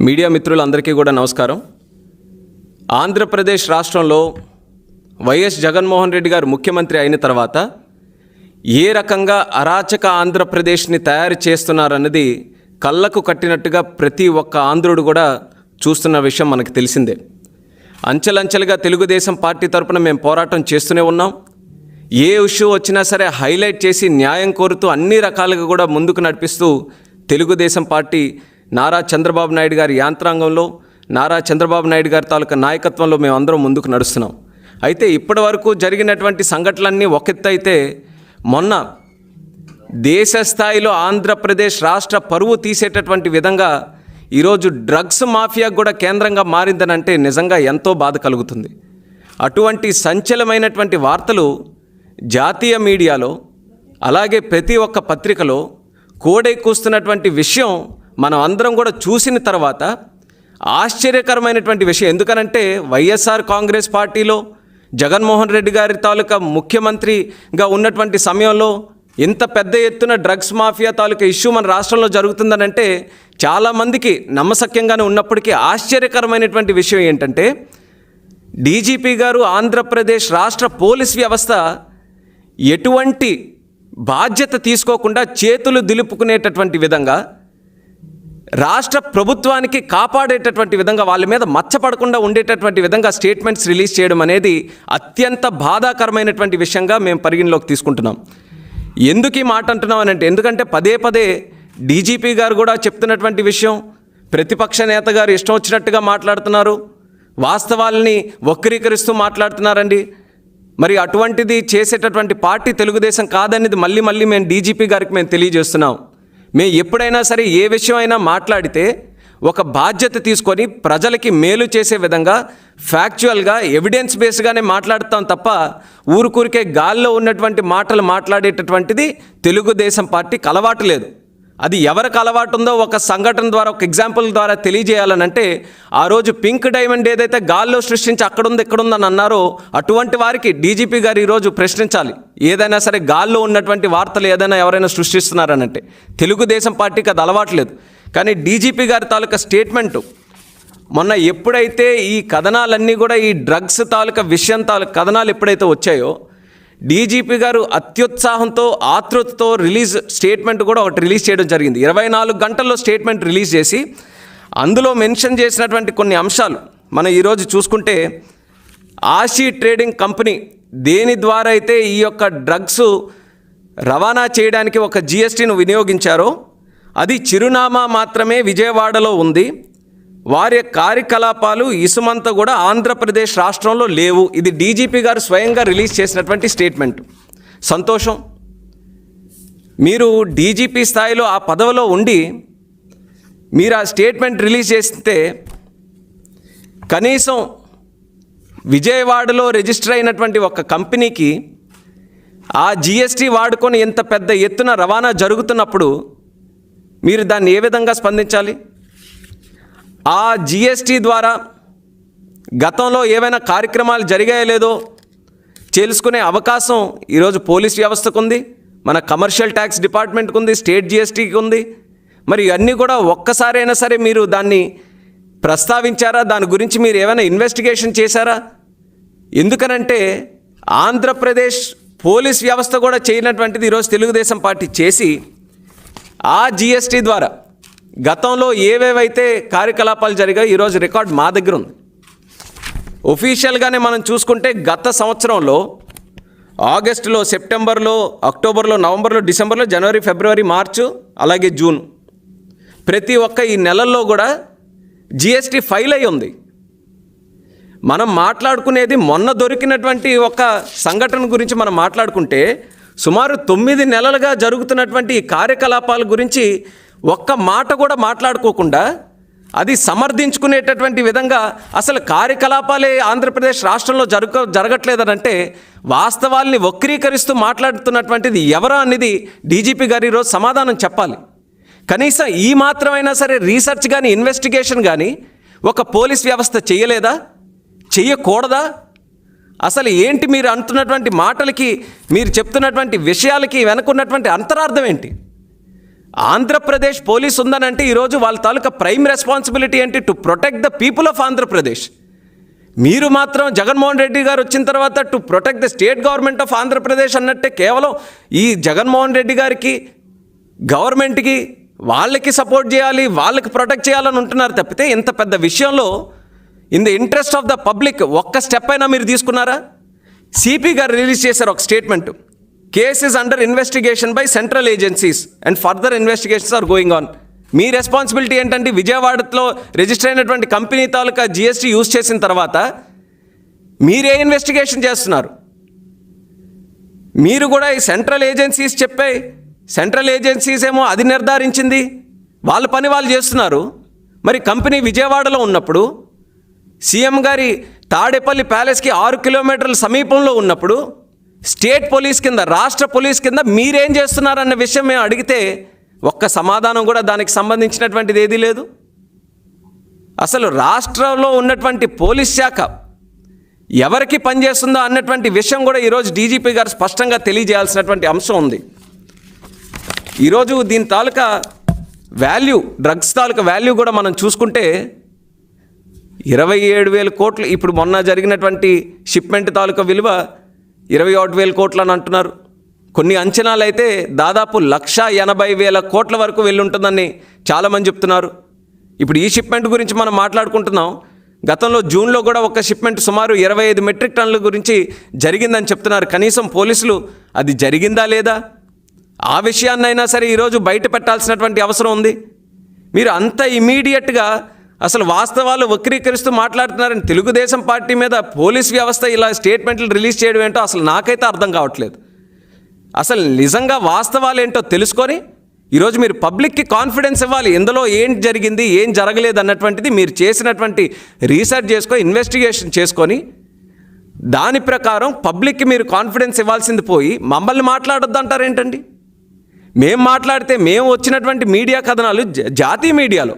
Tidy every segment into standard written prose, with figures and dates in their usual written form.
Media మిత్రులందరికీ కూడా నమస్కారం. ఆంధ్రప్రదేశ్ రాష్ట్రంలో వైఎస్ జగన్మోహన్ రెడ్డి గారు ముఖ్యమంత్రి అయిన తర్వాత ఏ రకంగా అరాచక ఆంధ్రప్రదేశ్ని తయారు చేస్తున్నారన్నది కళ్ళకు కట్టినట్టుగా ప్రతి ఒక్క ఆంధ్రుడు కూడా చూస్తున్న విషయం మనకు తెలిసిందే. అంచెలంచెలుగా తెలుగుదేశం పార్టీ తరపున మేము పోరాటం చేస్తూనే ఉన్నాం. ఏ ఇష్యూ వచ్చినా సరే హైలైట్ చేసి న్యాయం కోరుతూ అన్ని రకాలుగా కూడా ముందుకు నడిపిస్తూ తెలుగుదేశం పార్టీ నారా చంద్రబాబు నాయుడు గారి యాంత్రాంగంలో, నారా చంద్రబాబు నాయుడు గారి తాలూకా నాయకత్వంలో మేమందరం ముందుకు నడుస్తున్నాం. అయితే ఇప్పటి వరకు జరిగినటువంటి సంఘటనలన్నీ ఒక ఎత్తు అయితే, మొన్న దేశ స్థాయిలో ఆంధ్రప్రదేశ్ రాష్ట్ర పరువు తీసేటటువంటి విధంగా ఈరోజు డ్రగ్స్ మాఫియా కూడా కేంద్రంగా మారిందనంటే నిజంగా ఎంతో బాధ కలుగుతుంది. అటువంటి సంచలనమైనటువంటి వార్తలు జాతీయ మీడియాలో, అలాగే ప్రతి ఒక్క పత్రికలో కోడెక్కుస్తున్నటువంటి విషయం మనం అందరం కూడా చూసిన తర్వాత ఆశ్చర్యకరమైనటువంటి విషయం. ఎందుకనంటే వైఎస్ఆర్ కాంగ్రెస్ పార్టీలో జగన్మోహన్ రెడ్డి గారి తాలూకా ముఖ్యమంత్రిగా ఉన్నటువంటి సమయంలో ఇంత పెద్ద ఎత్తున డ్రగ్స్ మాఫియా తాలూకా ఇష్యూ మన రాష్ట్రంలో జరుగుతుందనంటే చాలామందికి నమ్మశక్యంగానే ఉన్నప్పటికీ ఆశ్చర్యకరమైనటువంటి విషయం ఏంటంటే, డీజీపీ గారు ఆంధ్రప్రదేశ్ రాష్ట్ర పోలీస్ వ్యవస్థ ఎటువంటి బాధ్యత తీసుకోకుండా చేతులు దులుపుకునేటటువంటి విధంగా, రాష్ట్ర ప్రభుత్వానికి కాపాడేటటువంటి విధంగా, వాళ్ళ మీద మచ్చపడకుండా ఉండేటటువంటి విధంగా స్టేట్మెంట్స్ రిలీజ్ చేయడం అనేది అత్యంత బాధాకరమైనటువంటి విషయంగా మేము పరిగణలోకి తీసుకుంటున్నాం. ఎందుకు ఈ మాట అంటున్నామనంటే, ఎందుకంటే పదే పదే డీజీపీ గారు కూడా చెప్తున్నటువంటి విషయం, ప్రతిపక్ష నేత గారు ఇష్టం వచ్చినట్టుగా మాట్లాడుతున్నారు, వాస్తవాలని వక్రీకరిస్తూ మాట్లాడుతున్నారండి. మరి అటువంటిది చేసేటటువంటి పార్టీ తెలుగుదేశం కాదనేది మళ్ళీ మేము డీజీపీ గారికి మేము తెలియజేస్తున్నాం. మేము ఎప్పుడైనా సరే ఏ విషయం అయినా మాట్లాడితే ఒక బాధ్యత తీసుకొని ప్రజలకి మేలు చేసే విధంగా ఫ్యాక్చువల్గా ఎవిడెన్స్ బేస్గానే మాట్లాడుతాం తప్ప ఊరికే గాల్లో ఉన్నటువంటి మాటలు మాట్లాడేటటువంటిది తెలుగుదేశం పార్టీకి అలవాటు లేదు. అది ఎవరికి అలవాటు ఉందో ఒక సంఘటన ద్వారా, ఒక ఎగ్జాంపుల్ ద్వారా తెలియజేయాలనంటే, ఆ రోజు పింక్ డైమండ్ ఏదైతే గాల్లో సృష్టించి అక్కడుంది ఇక్కడుందని అన్నారో అటువంటి వారికి డీజీపీ గారు ఈరోజు ప్రశ్నించాలి. ఏదైనా సరే గాల్లో ఉన్నటువంటి వార్తలు ఏదైనా ఎవరైనా సృష్టిస్తున్నారనంటే తెలుగుదేశం పార్టీకి అది అలవాటు లేదు. కానీ డీజీపీ గారి తాలూకా స్టేట్మెంటు మొన్న ఎప్పుడైతే ఈ కథనాలన్నీ కూడా ఈ డ్రగ్స్ తాలూకా విషయం తాలూకా కథనాలు ఎప్పుడైతే వచ్చాయో, డీజీపీ గారు అత్యుత్సాహంతో ఆతృతతో స్టేట్మెంట్ కూడా ఒకటి రిలీజ్ చేయడం జరిగింది. 24 గంటల్లో స్టేట్మెంట్ రిలీజ్ చేసి అందులో మెన్షన్ చేసినటువంటి కొన్ని అంశాలు మనం ఈరోజు చూసుకుంటే, ఆషీ ట్రేడింగ్ కంపెనీ దేని ద్వారా అయితే ఈ యొక్క డ్రగ్స్ రవాణా చేయడానికి ఒక జిఎస్టీని వినియోగించారో అది చిరునామా మాత్రమే విజయవాడలో ఉంది. వారి కార్యకలాపాలు ఇసుమంతా కూడా ఆంధ్రప్రదేశ్ రాష్ట్రంలో లేవు. ఇది డీజీపీ గారు స్వయంగా రిలీజ్ చేసినటువంటి స్టేట్మెంట్. సంతోషం, మీరు డీజీపీ స్థాయిలో ఆ పదవిలో ఉండి మీరు ఆ స్టేట్మెంట్ రిలీజ్ చేస్తే కనీసం విజయవాడలో రిజిస్టర్ అయినటువంటి ఒక కంపెనీకి ఆ జిఎస్టీ వాడుకొని ఇంత పెద్ద ఎత్తున రవాణా జరుగుతున్నప్పుడు మీరు దాన్ని ఏ విధంగా స్పందించాలి? ఆ జిఎస్టీ ద్వారా గతంలో ఏవైనా కార్యక్రమాలు జరిగాయో లేదో తెలుసుకునే అవకాశం ఈరోజు పోలీస్ వ్యవస్థకు ఉంది, మన కమర్షియల్ ట్యాక్స్ డిపార్ట్మెంట్కి ఉంది, స్టేట్ జిఎస్టీకి ఉంది. మరి అన్నీ కూడా ఒక్కసారైనా సరే మీరు దాన్ని ప్రస్తావించారా? దాని గురించి మీరు ఏమైనా ఇన్వెస్టిగేషన్ చేశారా? ఎందుకనంటే ఆంధ్రప్రదేశ్ పోలీస్ వ్యవస్థ కూడా చేయనటువంటిది ఈరోజు తెలుగుదేశం పార్టీ చేసి ఆ జిఎస్టీ ద్వారా గతంలో ఏవేవైతే కార్యకలాపాలు జరిగాయో ఈరోజు రికార్డ్ మా దగ్గర ఉంది. ఒఫీషియల్గానే మనం చూసుకుంటే గత సంవత్సరంలో ఆగస్టులో, సెప్టెంబర్లో, అక్టోబర్లో, నవంబర్లో, డిసెంబర్లో, జనవరి, ఫిబ్రవరి, మార్చు, అలాగే జూన్, ప్రతి ఒక్క ఈ నెలల్లో కూడా జిఎస్టీ ఫైల్ అయి ఉంది. మనం మాట్లాడుకునేది మొన్న దొరికినటువంటి ఒక సంఘటన గురించి మనం మాట్లాడుకుంటే, సుమారు 9 నెలలుగా జరుగుతున్నటువంటి ఈ కార్యకలాపాల గురించి ఒక్క మాట కూడా మాట్లాడుకోకుండా అది సమర్థించుకునేటటువంటి విధంగా అసలు కార్యకలాపాలే ఆంధ్రప్రదేశ్ రాష్ట్రంలో జరగట్లేదనంటే వాస్తవాల్ని వక్రీకరిస్తూ మాట్లాడుతున్నటువంటిది ఎవరా అనేది డీజీపీ గారు ఈరోజు సమాధానం చెప్పాలి. కనీసం ఈ మాత్రమైనా సరే రీసెర్చ్ కానీ ఇన్వెస్టిగేషన్ కానీ ఒక పోలీస్ వ్యవస్థ చేయలేదా? చెయ్యకూడదా? అసలు ఏంటి మీరు అంటున్నటువంటి మాటలకి, మీరు చెప్తున్నటువంటి విషయాలకి వెనుకున్నటువంటి అంతరార్థం ఏంటి? ఆంధ్రప్రదేశ్ పోలీస్ ఉందనంటే ఈరోజు వాళ్ళ తాలూకా ప్రైమ్ రెస్పాన్సిబిలిటీ ఏంటి? To protect the people of Andhra Pradesh. మీరు మాత్రం జగన్మోహన్ రెడ్డి గారు వచ్చిన తర్వాత to protect the state government of Andhra Pradesh అన్నట్టే కేవలం ఈ జగన్మోహన్ రెడ్డి గారికి, గవర్నమెంట్కి, వాళ్ళకి సపోర్ట్ చేయాలి, వాళ్ళకి ప్రొటెక్ట్ చేయాలని ఉంటున్నారు తప్పితే ఇంత పెద్ద విషయంలో in the interest of the public ఒక్క స్టెప్ అయినా మీరు తీసుకున్నారా? సిపి గారు రిలీజ్ చేశారు ఒక statement. Case is under investigation by central agencies and further investigations are going on. మీ రెస్పాన్సిబిలిటీ ఏంటంటే విజయవాడలో రిజిస్టర్ అయినటువంటి కంపెనీ తాలూకా జిఎస్టీ యూజ్ చేసిన తర్వాత మీరే ఇన్వెస్టిగేషన్ చేస్తున్నారు? మీరు కూడా ఈ సెంట్రల్ ఏజెన్సీస్ చెప్పాయి, సెంట్రల్ ఏజెన్సీస్ ఏమో అది నిర్ధారించింది, వాళ్ళ పని వాళ్ళు చేస్తున్నారు. మరి కంపెనీ విజయవాడలో ఉన్నప్పుడు, సీఎం గారి తాడేపల్లి ప్యాలెస్కి 6 కిలోమీటర్ల సమీపంలో ఉన్నప్పుడు స్టేట్ పోలీస్ కింద, రాష్ట్ర పోలీస్ కింద మీరేం చేస్తున్నారన్న విషయం మేము అడిగితే ఒక్క సమాధానం కూడా దానికి సంబంధించినటువంటిది ఏదీ లేదు. అసలు రాష్ట్రంలో ఉన్నటువంటి పోలీస్ శాఖ ఎవరికి పనిచేస్తుందో అన్నటువంటి విషయం కూడా ఈరోజు డీజీపీ గారు స్పష్టంగా తెలియజేయాల్సినటువంటి అంశం ఉంది. ఈరోజు దీని తాలూకా వాల్యూ, డ్రగ్స్ తాలూకా వాల్యూ కూడా మనం చూసుకుంటే 27,000 కోట్లు. ఇప్పుడు మొన్న జరిగినటువంటి షిప్మెంట్ తాలూకా విలువ 21,000 కోట్లు అని అంటున్నారు. కొన్ని అంచనాలు అయితే దాదాపు 1,80,000 కోట్ల వరకు వెళ్ళుంటుందని చాలామంది చెప్తున్నారు. ఇప్పుడు ఈ షిప్మెంట్ గురించి మనం మాట్లాడుకుంటున్నాం. గతంలో జూన్లో కూడా ఒక షిప్మెంట్ సుమారు 25 మెట్రిక్ టన్నుల గురించి జరిగిందని చెప్తున్నారు. కనీసం పోలీసులు అది జరిగిందా లేదా ఆ విషయాన్నైనా సరే ఈరోజు బయట పెట్టాల్సినటువంటి అవసరం ఉంది. మీరు అంత ఇమీడియట్గా అసలు వాస్తవాలు వక్రీకరిస్తూ మాట్లాడుతున్నారని తెలుగుదేశం పార్టీ మీద పోలీస్ వ్యవస్థ ఇలా స్టేట్మెంట్లు రిలీజ్ చేయడం ఏంటో అసలు నాకైతే అర్థం కావట్లేదు. అసలు నిజంగా వాస్తవాలు ఏంటో తెలుసుకొని ఈరోజు మీరు పబ్లిక్కి కాన్ఫిడెన్స్ ఇవ్వాలి. ఇందులో ఏం జరిగింది, ఏం జరగలేదు అన్నటువంటిది మీరు చేసినటువంటి రీసెర్చ్ చేసుకొని, ఇన్వెస్టిగేషన్ చేసుకొని దాని ప్రకారం పబ్లిక్కి మీరు కాన్ఫిడెన్స్ ఇవ్వాల్సింది పోయి మమ్మల్ని మాట్లాడొద్దు అంటారేంటండి? మేము మాట్లాడితే మేము వచ్చినటువంటి మీడియా కథనాలు జాతీయ మీడియాలో,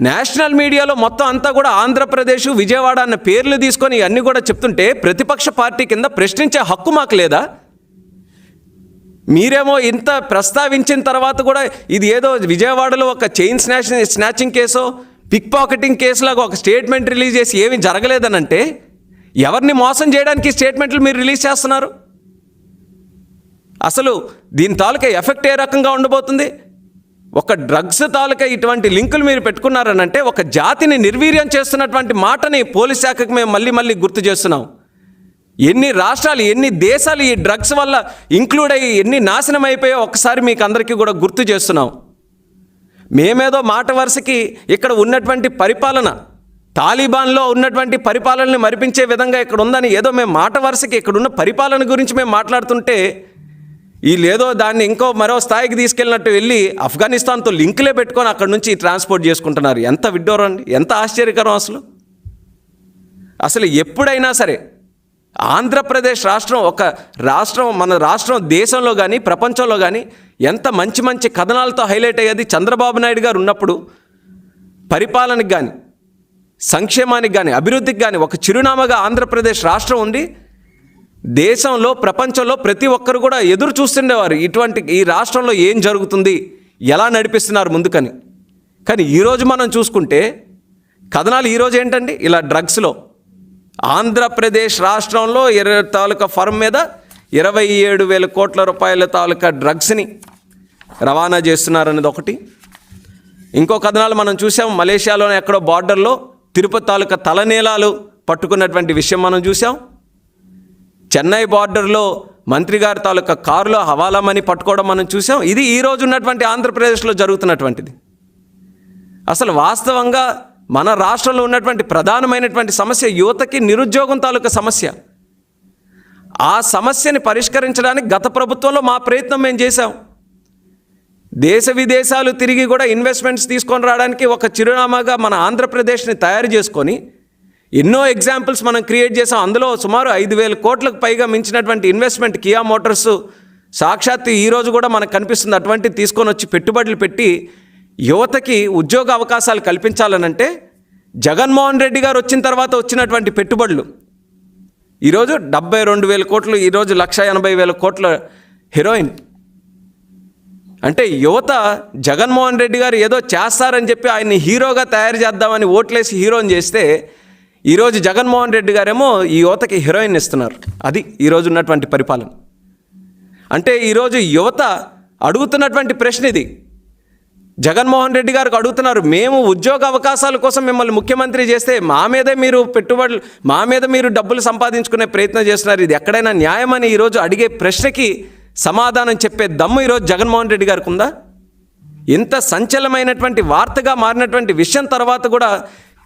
నేషనల్ మీడియాలో మొత్తం అంతా కూడా ఆంధ్రప్రదేశ్, విజయవాడ అన్న పేర్లు తీసుకొని అన్నీ కూడా చెప్తుంటే ప్రతిపక్ష పార్టీ కింద ప్రశ్నించే హక్కు మాకు లేదా? మీరేమో ఇంత ప్రస్తావించిన తర్వాత కూడా ఇది ఏదో విజయవాడలో ఒక చైన్ స్నాచింగ్ కేసో, పిక్ పాకెటింగ్ కేసులాగా ఒక స్టేట్మెంట్ రిలీజ్ చేసి ఏమీ జరగలేదనంటే ఎవరిని మోసం చేయడానికి స్టేట్మెంట్లు మీరు రిలీజ్ చేస్తున్నారు? అసలు దీని తాలూకా ఎఫెక్ట్ ఏ రకంగా ఉండబోతుంది? ఒక డ్రగ్స్ తాలూకా ఇటువంటి లింకులు మీరు పెట్టుకున్నారనంటే ఒక జాతిని నిర్వీర్యం చేస్తున్నటువంటి మాటని పోలీస్ శాఖకు మేము మళ్ళీ గుర్తు చేస్తున్నాం. ఎన్ని రాష్ట్రాలు, ఎన్ని దేశాలు ఈ డ్రగ్స్ వల్ల ఇంక్లూడ్ అయ్యి ఎన్ని నాశనం అయిపోయాయో ఒకసారి మీకు అందరికీ కూడా గుర్తు చేస్తున్నాం. మేమేదో మాట వరుసకి ఇక్కడ ఉన్నటువంటి పరిపాలన, తాలిబాన్లో ఉన్నటువంటి పరిపాలనని మరిపించే విధంగా ఇక్కడ ఉందని ఏదో మేము మాట వరుసకి ఇక్కడున్న పరిపాలన గురించి మేము మాట్లాడుతుంటే వీళ్ళేదో దాన్ని ఇంకో మరో స్థాయికి తీసుకెళ్ళినట్టు వెళ్ళి ఆఫ్ఘనిస్తాన్తో లింకులే పెట్టుకొని అక్కడ నుంచి ట్రాన్స్పోర్ట్ చేసుకుంటున్నారు. ఎంత విడ్డూరం అండి, ఎంత ఆశ్చర్యకరం! అసలు ఎప్పుడైనా సరే ఆంధ్రప్రదేశ్ రాష్ట్రం ఒక రాష్ట్రం, మన రాష్ట్రం దేశంలో కానీ ప్రపంచంలో కానీ ఎంత మంచి కథనాలతో హైలైట్ అయ్యేది. చంద్రబాబు నాయుడు గారు ఉన్నప్పుడు పరిపాలనకి కానీ, సంక్షేమానికి కానీ, అభివృద్ధికి కానీ ఒక చిరునామాగా ఆంధ్రప్రదేశ్ రాష్ట్రం ఉంది. దేశంలో, ప్రపంచంలో ప్రతి ఒక్కరు కూడా ఎదురు చూస్తుండేవారు ఇటువంటి ఈ రాష్ట్రంలో ఏం జరుగుతుంది, ఎలా నడిపిస్తున్నారు ముందుకని. కానీ ఈరోజు మనం చూసుకుంటే కథనాలు ఈరోజు ఏంటండి, ఇలా డ్రగ్స్లో ఆంధ్రప్రదేశ్ రాష్ట్రంలో తాలూకా ఫర్మ్ మీద 27,000 కోట్ల రూపాయల తాలూకా డ్రగ్స్ని రవాణా చేస్తున్నారనేది ఒకటి. ఇంకో కథనాలు మనం చూసాం, మలేషియాలోనే ఎక్కడో బార్డర్లో తిరుపతి తాలూకా తలనీలాలు పట్టుకున్నటువంటి విషయం మనం చూసాం. చెన్నై బార్డర్లో మంత్రి గారి తాలూకా కారులో హవాలా మనీ పట్టుకోవడం మనం చూసాం. ఇది ఈరోజు ఉన్నటువంటి ఆంధ్రప్రదేశ్లో జరుగుతున్నటువంటిది. అసలు వాస్తవంగా మన రాష్ట్రంలో ఉన్నటువంటి ప్రధానమైనటువంటి సమస్య యువతకి నిరుద్యోగం తాలూకా సమస్య. ఆ సమస్యని పరిష్కరించడానికి గత ప్రభుత్వంలో మా ప్రయత్నం మేము చేశాం. దేశ విదేశాలు తిరిగి కూడా ఇన్వెస్ట్మెంట్స్ తీసుకొని రావడానికి ఒక చిరునామాగా మన ఆంధ్రప్రదేశ్ని తయారు చేసుకొని ఎన్నో ఎగ్జాంపుల్స్ మనం క్రియేట్ చేసాం. అందులో సుమారు 5,000 కోట్లకు పైగా మించినటువంటి ఇన్వెస్ట్మెంట్ కియా మోటార్స్ సాక్షాత్తు ఈరోజు కూడా మనకు కనిపిస్తుంది. అటువంటిది తీసుకొని వచ్చి పెట్టుబడులు పెట్టి యువతకి ఉద్యోగ అవకాశాలు కల్పించాలనంటే జగన్మోహన్ రెడ్డి గారు వచ్చిన తర్వాత వచ్చినటువంటి పెట్టుబడులు ఈరోజు 72,000 కోట్లు, ఈరోజు 1,80,000 కోట్ల హెరోయిన్. అంటే యువత జగన్మోహన్ రెడ్డి గారు ఏదో చేస్తారని చెప్పి ఆయన్ని హీరోగా తయారు చేద్దామని ఓట్లేసి హీరోని చేస్తే ఈరోజు జగన్మోహన్ రెడ్డి గారేమో ఈ యువతకి హీరోయిన్ ఇస్తున్నారు. అది ఈరోజు ఉన్నటువంటి పరిపాలన. అంటే ఈరోజు యువత అడుగుతున్నటువంటి ప్రశ్న ఇది. జగన్మోహన్ రెడ్డి గారికి అడుగుతున్నారు, మేము ఉద్యోగ అవకాశాల కోసం మిమ్మల్ని ముఖ్యమంత్రి చేస్తే మా మీద మీరు డబ్బులు సంపాదించుకునే ప్రయత్నం చేస్తున్నారు. ఇది ఎక్కడైనా న్యాయమని ఈరోజు అడిగే ప్రశ్నకి సమాధానం చెప్పే దమ్ము ఈరోజు జగన్మోహన్ రెడ్డి గారికి ఉందా? ఇంత సంచలనమైనటువంటి వార్తగా మారినటువంటి విషయం తర్వాత కూడా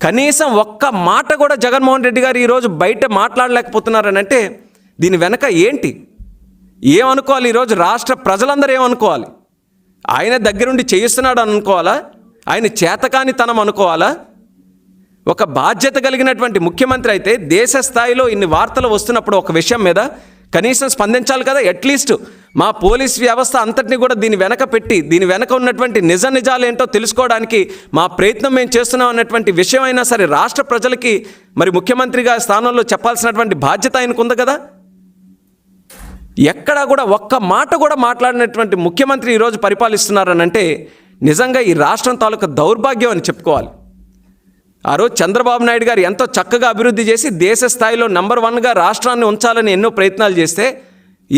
కనీసం ఒక్క మాట కూడా జగన్మోహన్ రెడ్డి గారు ఈరోజు బయట మాట్లాడలేకపోతున్నారని అంటే దీని వెనక ఏంటి? ఏమనుకోవాలి? ఈరోజు రాష్ట్ర ప్రజలందరూ ఏమనుకోవాలి? ఆయన దగ్గరుండి చేయిస్తున్నాడు అనుకోవాలా? ఆయన చేతకానితనం అనుకోవాలా? ఒక బాధ్యత కలిగినటువంటి ముఖ్యమంత్రి అయితే దేశ స్థాయిలో ఇన్ని వార్తలు వస్తున్నప్పుడు ఒక విషయం మీద కనీసం స్పందించాలి కదా. అట్లీస్ట్ మా పోలీస్ వ్యవస్థ అంతటిని కూడా దీని వెనక పెట్టి దీని వెనక ఉన్నటువంటి నిజాలు ఏంటో తెలుసుకోవడానికి మా ప్రయత్నం మేము చేస్తున్నాం అన్నటువంటి విషయం అయినా సరే రాష్ట్ర ప్రజలకి మరి ముఖ్యమంత్రిగా స్థానంలో చెప్పాల్సినటువంటి బాధ్యత ఆయనకు ఉంది కదా. ఎక్కడా కూడా ఒక్క మాట కూడా మాట్లాడినటువంటి ముఖ్యమంత్రి ఈరోజు పరిపాలిస్తున్నారని అంటే నిజంగా ఈ రాష్ట్రం తాలూకా దౌర్భాగ్యం అని చెప్పుకోవాలి. ఆ రోజు చంద్రబాబు నాయుడు గారు ఎంతో చక్కగా అభివృద్ధి చేసి దేశ స్థాయిలో నెంబర్ 1గా రాష్ట్రాన్ని ఉంచాలని ఎన్నో ప్రయత్నాలు చేస్తే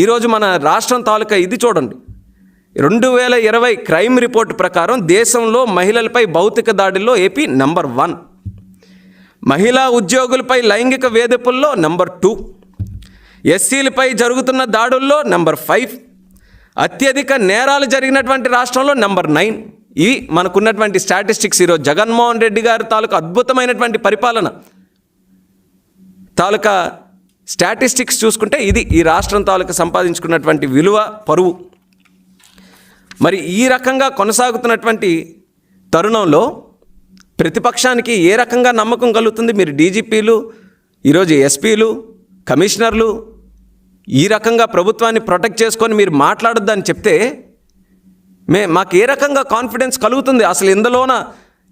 ఈరోజు మన రాష్ట్రం తాలూకా ఇది చూడండి. 2020 క్రైమ్ రిపోర్ట్ ప్రకారం దేశంలో మహిళలపై భౌతిక దాడుల్లో ఏపీ నెంబర్ 1, మహిళా ఉద్యోగులపై లైంగిక వేధింపుల్లో నెంబర్ 2, ఎస్సీలపై జరుగుతున్న దాడుల్లో నెంబర్ 5, అత్యధిక నేరాలు జరిగినటువంటి రాష్ట్రంలో నెంబర్ 9. ఇవి మనకున్నటువంటి స్టాటిస్టిక్స్. ఈరోజు జగన్మోహన్ రెడ్డి గారి తాలూకా అద్భుతమైనటువంటి పరిపాలన తాలూకా స్టాటిస్టిక్స్ చూసుకుంటే ఇది ఈ రాష్ట్రం తాలూకా సంపాదించుకున్నటువంటి విలువ, పరువు. మరి ఈ రకంగా కొనసాగుతున్నటువంటి తరుణంలో ప్రతిపక్షానికి ఏ రకంగా నమ్మకం కలుగుతుంది? మీరు డీజీపీలు, ఈరోజు ఎస్పీలు, కమిషనర్లు ఈ రకంగా ప్రభుత్వాన్ని ప్రొటెక్ట్ చేసుకొని మీరు మాట్లాడొద్దని చెప్తే మాకు ఏ రకంగా కాన్ఫిడెన్స్ కలుగుతుంది? అసలు ఇందులోన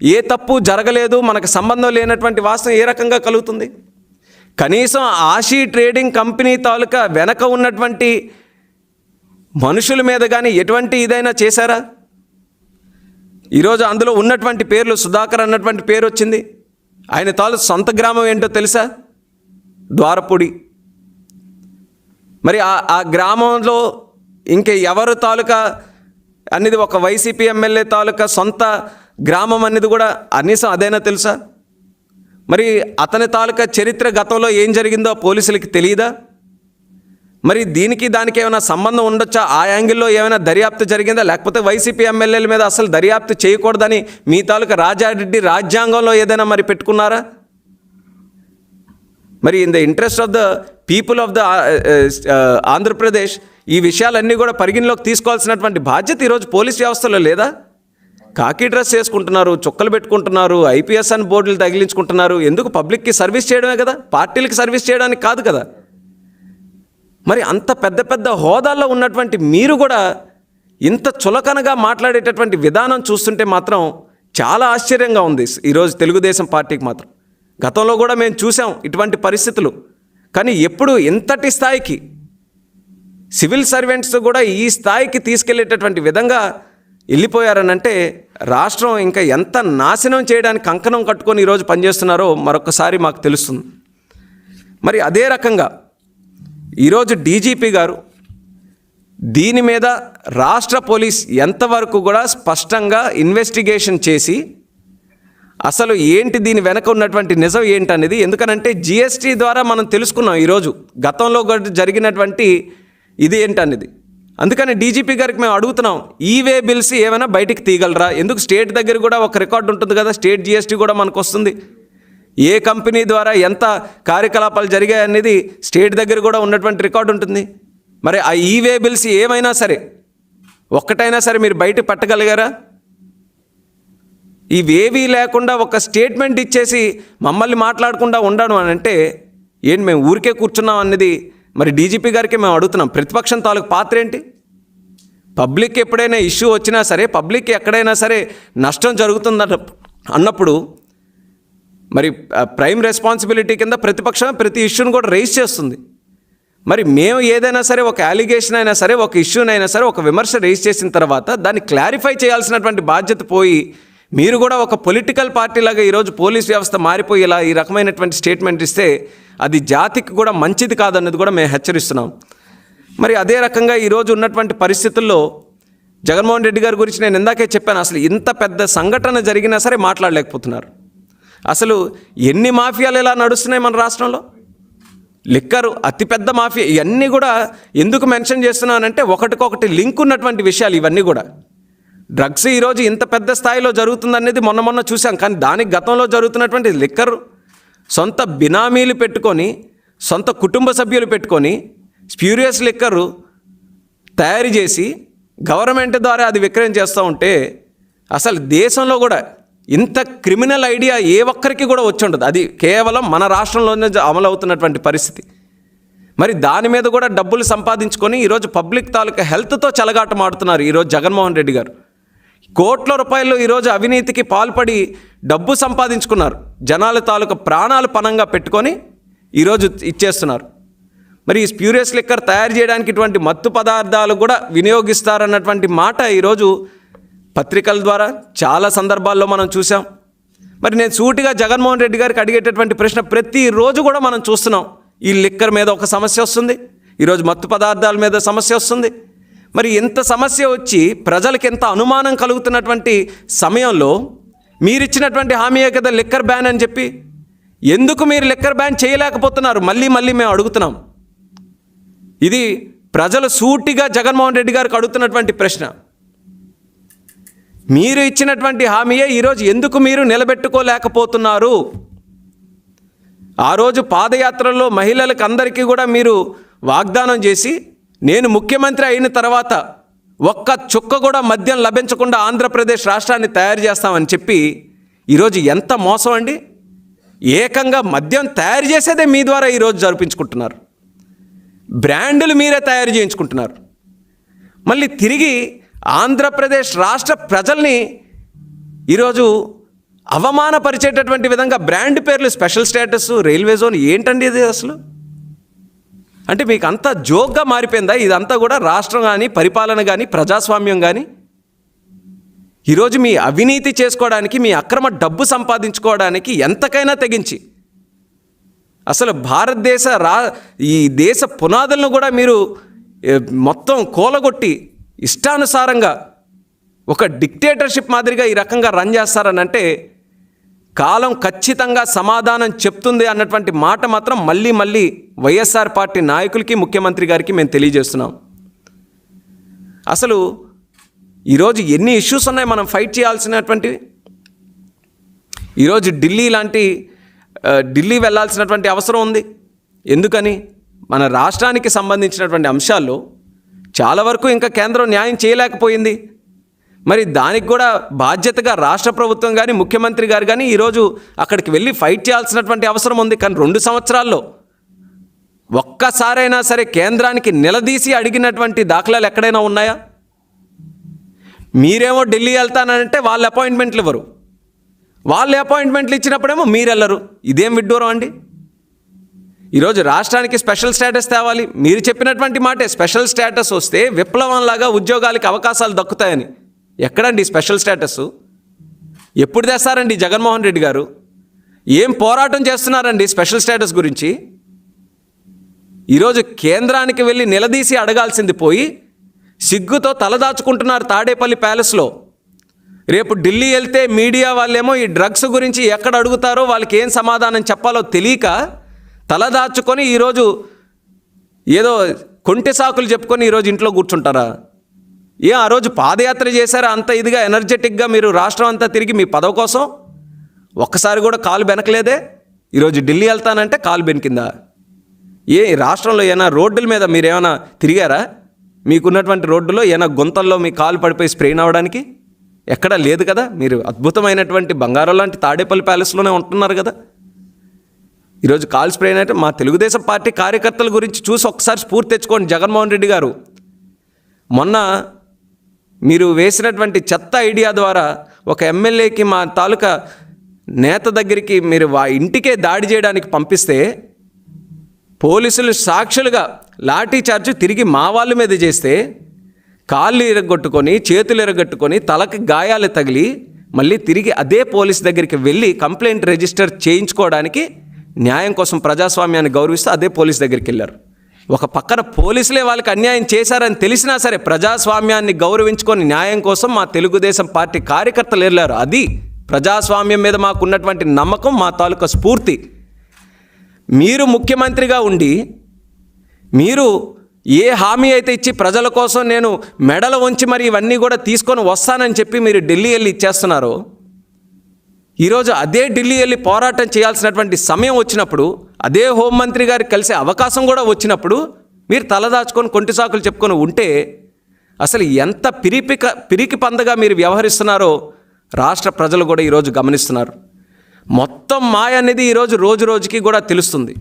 ఏ తప్పు జరగలేదు, మనకు సంబంధం లేనటువంటి వాస్తవం ఏ రకంగా కలుగుతుంది? కనీసం ఆషీ ట్రేడింగ్ కంపెనీ తాలూకా వెనక ఉన్నటువంటి మనుషుల మీద కానీ ఎటువంటి ఇదైనా చేశారా? ఈరోజు అందులో ఉన్నటువంటి పేర్లు, సుధాకర్ అన్నటువంటి పేరు వచ్చింది. ఆయన తాలూకు సొంత గ్రామం ఏంటో తెలుసా? ద్వారపూడి. మరి ఆ గ్రామంలో ఇంకే ఎవరు తాలూకా అనేది ఒక వైసీపీ ఎమ్మెల్యే తాలూకా సొంత గ్రామం అనేది కూడా కనీసం అదైనా తెలుసా? మరి అతని తాలూకా చరిత్ర గతంలో ఏం జరిగిందో పోలీసులకి తెలియదా? మరి దానికి ఏమైనా సంబంధం ఉండొచ్చా? ఆ యాంగిల్లో ఏమైనా దర్యాప్తు జరిగిందా? లేకపోతే వైసీపీ ఎమ్మెల్యేల మీద అసలు దర్యాప్తు చేయకూడదని మీ తాలూకా రాజారెడ్డి రాజ్యాంగంలో ఏదైనా మరి పెట్టుకున్నారా? మరి in the interest of the people of the Andhra Pradesh ఈ విషయాలన్నీ కూడా పరిగణలోకి తీసుకోవాల్సినటువంటి బాధ్యత ఈరోజు పోలీస్ వ్యవస్థలో లేదా? కాకి డ్రెస్ వేసుకుంటున్నారు, చుక్కలు పెట్టుకుంటున్నారు, ఐపీఎస్ అని బోర్డులు తగిలించుకుంటున్నారు. ఎందుకు? పబ్లిక్కి సర్వీస్ చేయడమే కదా, పార్టీలకి సర్వీస్ చేయడానికి కాదు కదా. మరి అంత పెద్ద పెద్ద హోదాల్లో ఉన్నటువంటి మీరు కూడా ఇంత చులకనగా మాట్లాడేటటువంటి విధానం చూస్తుంటే మాత్రం చాలా ఆశ్చర్యంగా ఉంది ఈరోజు తెలుగుదేశం పార్టీకి మాత్రం. గతంలో కూడా మేము చూసాం ఇటువంటి పరిస్థితులు. కానీ ఎప్పుడు ఇంతటి స్థాయికి సివిల్ సర్వెంట్స్ కూడా ఈ స్థాయికి తీసుకెళ్లేటటువంటి విధంగా వెళ్ళిపోయారనంటే రాష్ట్రం ఇంకా ఎంత నాశనం చేయడానికి కంకణం కట్టుకొని ఈరోజు పనిచేస్తున్నారో మరొకసారి మాకు తెలుస్తుంది. మరి అదే రకంగా ఈరోజు డీజీపీ గారు దీని మీద రాష్ట్ర పోలీస్ ఎంతవరకు కూడా స్పష్టంగా ఇన్వెస్టిగేషన్ చేసి అసలు ఏంటి దీని వెనక ఉన్నటువంటి నిజం ఏంటనేది, ఎందుకనంటే జిఎస్టీ ద్వారా మనం తెలుసుకున్నాం ఈరోజు గతంలో జరిగినటువంటి ఇది ఏంటనేది. అందుకని డీజీపీ గారికి మేము అడుగుతున్నాం, ఈవే బిల్స్ ఏమైనా బయటికి తీయగలరా? ఎందుకు స్టేట్ దగ్గర కూడా ఒక రికార్డు ఉంటుంది కదా, స్టేట్ జిఎస్టీ కూడా మనకు వస్తుంది. ఏ కంపెనీ ద్వారా ఎంత కార్యకలాపాలు జరిగాయి అనేది స్టేట్ దగ్గర కూడా ఉన్నటువంటి రికార్డు ఉంటుంది. మరి ఆ ఈవే బిల్స్ ఏమైనా సరే ఒక్కటైనా సరే మీరు బయట పట్టగలిగారా? ఇవేవీ లేకుండా ఒక స్టేట్మెంట్ ఇచ్చేసి మమ్మల్ని మాట్లాడకుండా ఉండడం అని అంటే ఏంటి? మేము ఊరికే కూర్చున్నాం అన్నది మరి డీజీపీ గారికి మేము అడుగుతున్నాం. ప్రతిపక్షం తాలూకు పాత్ర ఏంటి? పబ్లిక్ ఎప్పుడైనా ఇష్యూ వచ్చినా సరే, పబ్లిక్ ఎక్కడైనా సరే నష్టం జరుగుతుంది అన్నప్పుడు మరి ప్రైమ్ రెస్పాన్సిబిలిటీ కింద ప్రతిపక్షం ప్రతి ఇష్యూని కూడా రైజ్ చేస్తుంది. మరి మేము ఏదైనా సరే ఒక అలిగేషన్ అయినా సరే, ఒక ఇష్యూనైనా సరే, ఒక విమర్శ రేజ్ చేసిన తర్వాత దాన్ని క్లారిఫై చేయాల్సినటువంటి బాధ్యత పోయి మీరు కూడా ఒక పొలిటికల్ పార్టీలాగా ఈరోజు పోలీస్ వ్యవస్థ మారిపోయి ఇలా ఈ రకమైనటువంటి స్టేట్మెంట్ ఇస్తే అది జాతికి కూడా మంచిది కాదన్నది కూడా మేము హెచ్చరిస్తున్నాం. మరి అదే రకంగా ఈరోజు ఉన్నటువంటి పరిస్థితుల్లో జగన్మోహన్ రెడ్డి గారి గురించి నేను ఇందాకే చెప్పాను, అసలు ఇంత పెద్ద సంఘటన జరిగినా సరే మాట్లాడలేకపోతున్నారు. అసలు ఎన్ని మాఫియాలు ఇలా నడుస్తున్నాయి మన రాష్ట్రంలో? లిక్కరు అతిపెద్ద మాఫియా. ఇవన్నీ కూడా ఎందుకు మెన్షన్ చేస్తున్నానంటే ఒకటికొకటి లింక్ ఉన్నటువంటి విషయాలు ఇవన్నీ కూడా. డ్రగ్స్ ఈరోజు ఇంత పెద్ద స్థాయిలో జరుగుతుందనేది మొన్న చూసాం, కానీ దానికి గతంలో జరుగుతున్నటువంటి లిక్కర్ సొంత బినామీలు పెట్టుకొని, సొంత కుటుంబ సభ్యులు పెట్టుకొని స్ప్యూరియస్ లిక్కరు తయారు చేసి గవర్నమెంట్ ద్వారా అది విక్రయం చేస్తూ ఉంటే అసలు దేశంలో కూడా ఇంత క్రిమినల్ ఐడియా ఏ ఒక్కరికి కూడా వచ్చి ఉండదు. అది కేవలం మన రాష్ట్రంలోనే అమలు అవుతున్నటువంటి పరిస్థితి. మరి దాని మీద కూడా డబ్బులు సంపాదించుకొని ఈరోజు పబ్లిక్ తాలూకా హెల్త్తో చెలగాటమాడుతున్నారు ఈరోజు జగన్మోహన్ రెడ్డి గారు. కోట్ల రూపాయలు ఈరోజు అవినీతికి పాల్పడి డబ్బు సంపాదించుకున్నారు. జనాల తాలూకా ప్రాణాలు పణంగా పెట్టుకొని ఈరోజు ఇచ్చేస్తున్నారు. మరి ఈ స్ప్యూరియస్ లిక్కర్ తయారు చేయడానికి ఇటువంటి మత్తు పదార్థాలు కూడా వినియోగిస్తారన్నటువంటి మాట ఈరోజు పత్రికల ద్వారా చాలా సందర్భాల్లో మనం చూసాం. మరి నేను సూటిగా జగన్మోహన్ రెడ్డి గారికి అడిగేటటువంటి ప్రశ్న, ప్రతిరోజు కూడా మనం చూస్తున్నాం, ఈ లిక్కర్ మీద ఒక సమస్య వస్తుంది, ఈరోజు మత్తు పదార్థాల మీద సమస్య వస్తుంది. మరి ఇంత సమస్య వచ్చి ప్రజలకు ఎంత అనుమానం కలుగుతున్నటువంటి సమయంలో మీరిచ్చినటువంటి హామీయే కదా లిక్కర్ బ్యాన్ అని చెప్పి, ఎందుకు మీరు లిక్కర్ బ్యాన్ చేయలేకపోతున్నారు? మళ్ళీ మేము అడుగుతున్నాం. ఇది ప్రజలు సూటిగా జగన్మోహన్ రెడ్డి గారికి అడుగుతున్నటువంటి ప్రశ్న. మీరు ఇచ్చినటువంటి హామీయే ఈరోజు ఎందుకు మీరు నిలబెట్టుకోలేకపోతున్నారు? ఆ రోజు పాదయాత్రలో మహిళలకు అందరికీ కూడా మీరు వాగ్దానం చేసి, నేను ముఖ్యమంత్రి అయిన తర్వాత ఒక్క చుక్క కూడా మద్యం లభించకుండా ఆంధ్రప్రదేశ్ రాష్ట్రాన్ని తయారు చేస్తామని చెప్పి, ఈరోజు ఎంత మోసం అండి! ఏకంగా మద్యం తయారు చేసేదే మీ ద్వారా ఈరోజు జరిపించుకుంటున్నారు. బ్రాండ్లు మీరే తయారు చేయించుకుంటున్నారు. మళ్ళీ తిరిగి ఆంధ్రప్రదేశ్ రాష్ట్ర ప్రజల్ని ఈరోజు అవమానపరిచేటటువంటి విధంగా బ్రాండ్ పేర్లు, స్పెషల్ స్టేటస్, రైల్వే జోన్, ఏంటండి ఇది అసలు? అంటే మీకు అంతా జోక్గా మారిపోయిందా ఇదంతా కూడా? రాష్ట్రం కానీ, పరిపాలన కానీ, ప్రజాస్వామ్యం కానీ ఈరోజు మీ అవినీతి చేసుకోవడానికి, మీ అక్రమ డబ్బు సంపాదించుకోవడానికి ఎంతకైనా తెగించి అసలు భారతదేశ ఈ దేశ పునాదులను కూడా మీరు మొత్తం కూలగొట్టి ఇష్టానుసారంగా ఒక డిక్టేటర్షిప్ మాదిరిగా ఈ రకంగా రన్ చేస్తారని అంటే కాలం ఖచ్చితంగా సమాధానం చెప్తుంది అన్నటువంటి మాట మాత్రం మళ్ళీ వైఎస్ఆర్ పార్టీ నాయకులకి, ముఖ్యమంత్రి గారికి మేము తెలియజేస్తున్నాం. అసలు ఈరోజు ఎన్ని ఇష్యూస్ ఉన్నాయి మనం ఫైట్ చేయాల్సినటువంటివి. ఈరోజు ఢిల్లీ వెళ్ళాల్సినటువంటి అవసరం ఉంది. ఎందుకని? మన రాష్ట్రానికి సంబంధించినటువంటి అంశాల్లో చాలా వరకు ఇంకా కేంద్రం న్యాయం చేయలేకపోయింది. మరి దానికి కూడా బాధ్యతగా రాష్ట్ర ప్రభుత్వం కానీ, ముఖ్యమంత్రి గారు కానీ ఈరోజు అక్కడికి వెళ్ళి ఫైట్ చేయాల్సినటువంటి అవసరం ఉంది. కానీ 2 సంవత్సరాల్లో ఒక్కసారైనా సరే కేంద్రానికి నిలదీసి అడిగినటువంటి దాఖలాలు ఎక్కడైనా ఉన్నాయా? మీరేమో ఢిల్లీ వెళ్తానంటే వాళ్ళు అపాయింట్మెంట్లు ఇవ్వరు, వాళ్ళు అపాయింట్మెంట్లు ఇచ్చినప్పుడేమో మీరు వెళ్ళరు. ఇదేం విడ్డూరం అండి? ఈరోజు రాష్ట్రానికి స్పెషల్ స్టేటస్ తేవాలి, మీరు చెప్పినటువంటి మాటే. స్పెషల్ స్టేటస్ వస్తే విప్లవంలాగా ఉద్యోగాలకి అవకాశాలు దక్కుతాయని. ఎక్కడండి స్పెషల్ స్టేటస్? ఎప్పుడు తెస్తారండి జగన్మోహన్ రెడ్డి గారు? ఏం పోరాటం చేస్తున్నారండి స్పెషల్ స్టేటస్ గురించి? ఈరోజు కేంద్రానికి వెళ్ళి నిలదీసి అడగాల్సింది పోయి సిగ్గుతో తలదాచుకుంటున్నారు తాడేపల్లి ప్యాలెస్లో. రేపు ఢిల్లీ వెళ్తే మీడియా వాళ్ళేమో ఈ డ్రగ్స్ గురించి ఎక్కడ అడుగుతారో, వాళ్ళకి ఏం సమాధానం చెప్పాలో తెలియక తలదాచుకొని ఈరోజు ఏదో కొంటె సాకులు చెప్పుకొని ఈరోజు ఇంట్లో కూర్చుంటారా? ఆ రోజు పాదయాత్ర చేశారా అంత ఇదిగా ఎనర్జెటిక్గా మీరు రాష్ట్రం అంతా తిరిగి మీ పదవి కోసం? ఒక్కసారి కూడా కాలు బెనకలేదే. ఈరోజు ఢిల్లీ వెళ్తానంటే కాలు బెనికిందా? రాష్ట్రంలో ఏమైనా రోడ్డుల మీద మీరేమైనా తిరిగారా? మీకున్నటువంటి రోడ్డులో ఏమైనా గుంతల్లో మీ కాలు పడిపోయి స్ప్రెయిన్ అవ్వడానికి ఎక్కడా లేదు కదా. మీరు అద్భుతమైనటువంటి బంగారం లాంటి తాడేపల్లి ప్యాలెస్లోనే ఉంటున్నారు కదా. ఈరోజు కాల్ స్ప్రెయిన్ అంటే మా తెలుగుదేశం పార్టీ కార్యకర్తల గురించి చూసి ఒకసారి స్ఫూర్తి తెచ్చుకోండి. జగన్మోహన్ రెడ్డి గారు మొన్న మీరు వేసినటువంటి చెత్త ఐడియా ద్వారా ఒక ఎమ్మెల్యేకి మా తాలూకా నేత దగ్గరికి మీరు ఇంటికే దాడి చేయడానికి పంపిస్తే పోలీసులు సాక్షులుగా లాఠీ చార్జ్ తిరిగి మా వాళ్ళ మీద చేస్తే కాళ్ళు ఇరగొట్టుకొని చేతులు ఇరగొట్టుకొని తలకి గాయాలు తగిలి మళ్ళీ తిరిగి అదే పోలీస్ దగ్గరికి వెళ్ళి కంప్లైంట్ రిజిస్టర్ చేయించుకోవడానికి న్యాయం కోసం ప్రజాస్వామ్యాన్ని గౌరవిస్తూ అదే పోలీస్ దగ్గరికి వెళ్ళారు. ఒక పక్కన పోలీసులే వాళ్ళకి అన్యాయం చేశారని తెలిసినా సరే ప్రజాస్వామ్యాన్ని గౌరవించుకొని న్యాయం కోసం మా తెలుగుదేశం పార్టీ కార్యకర్తలు వెళ్ళారు. అది ప్రజాస్వామ్యం మీద మాకున్నటువంటి నమ్మకం, మా తాలూకా స్ఫూర్తి. మీరు ముఖ్యమంత్రిగా ఉండి మీరు ఏ హామీ అయితే ఇచ్చి ప్రజల కోసం నేను మెడల ఉంచి మరి ఇవన్నీ కూడా తీసుకొని వస్తానని చెప్పి మీరు ఢిల్లీ వెళ్ళి ఇచ్చేస్తున్నారో, ఈరోజు అదే ఢిల్లీ వెళ్ళి పోరాటం చేయాల్సినటువంటి సమయం వచ్చినప్పుడు, అదే హోంమంత్రి గారికి కలిసే అవకాశం కూడా వచ్చినప్పుడు మీరు తలదాచుకొని కొంటి సాకులు చెప్పుకొని ఉంటే అసలు ఎంత పిరికి పందగా మీరు వ్యవహరిస్తున్నారో రాష్ట్ర ప్రజలు కూడా ఈరోజు గమనిస్తున్నారు. మొత్తం మాయ అనేది ఈరోజు రోజు రోజుకి కూడా తెలుస్తుంది.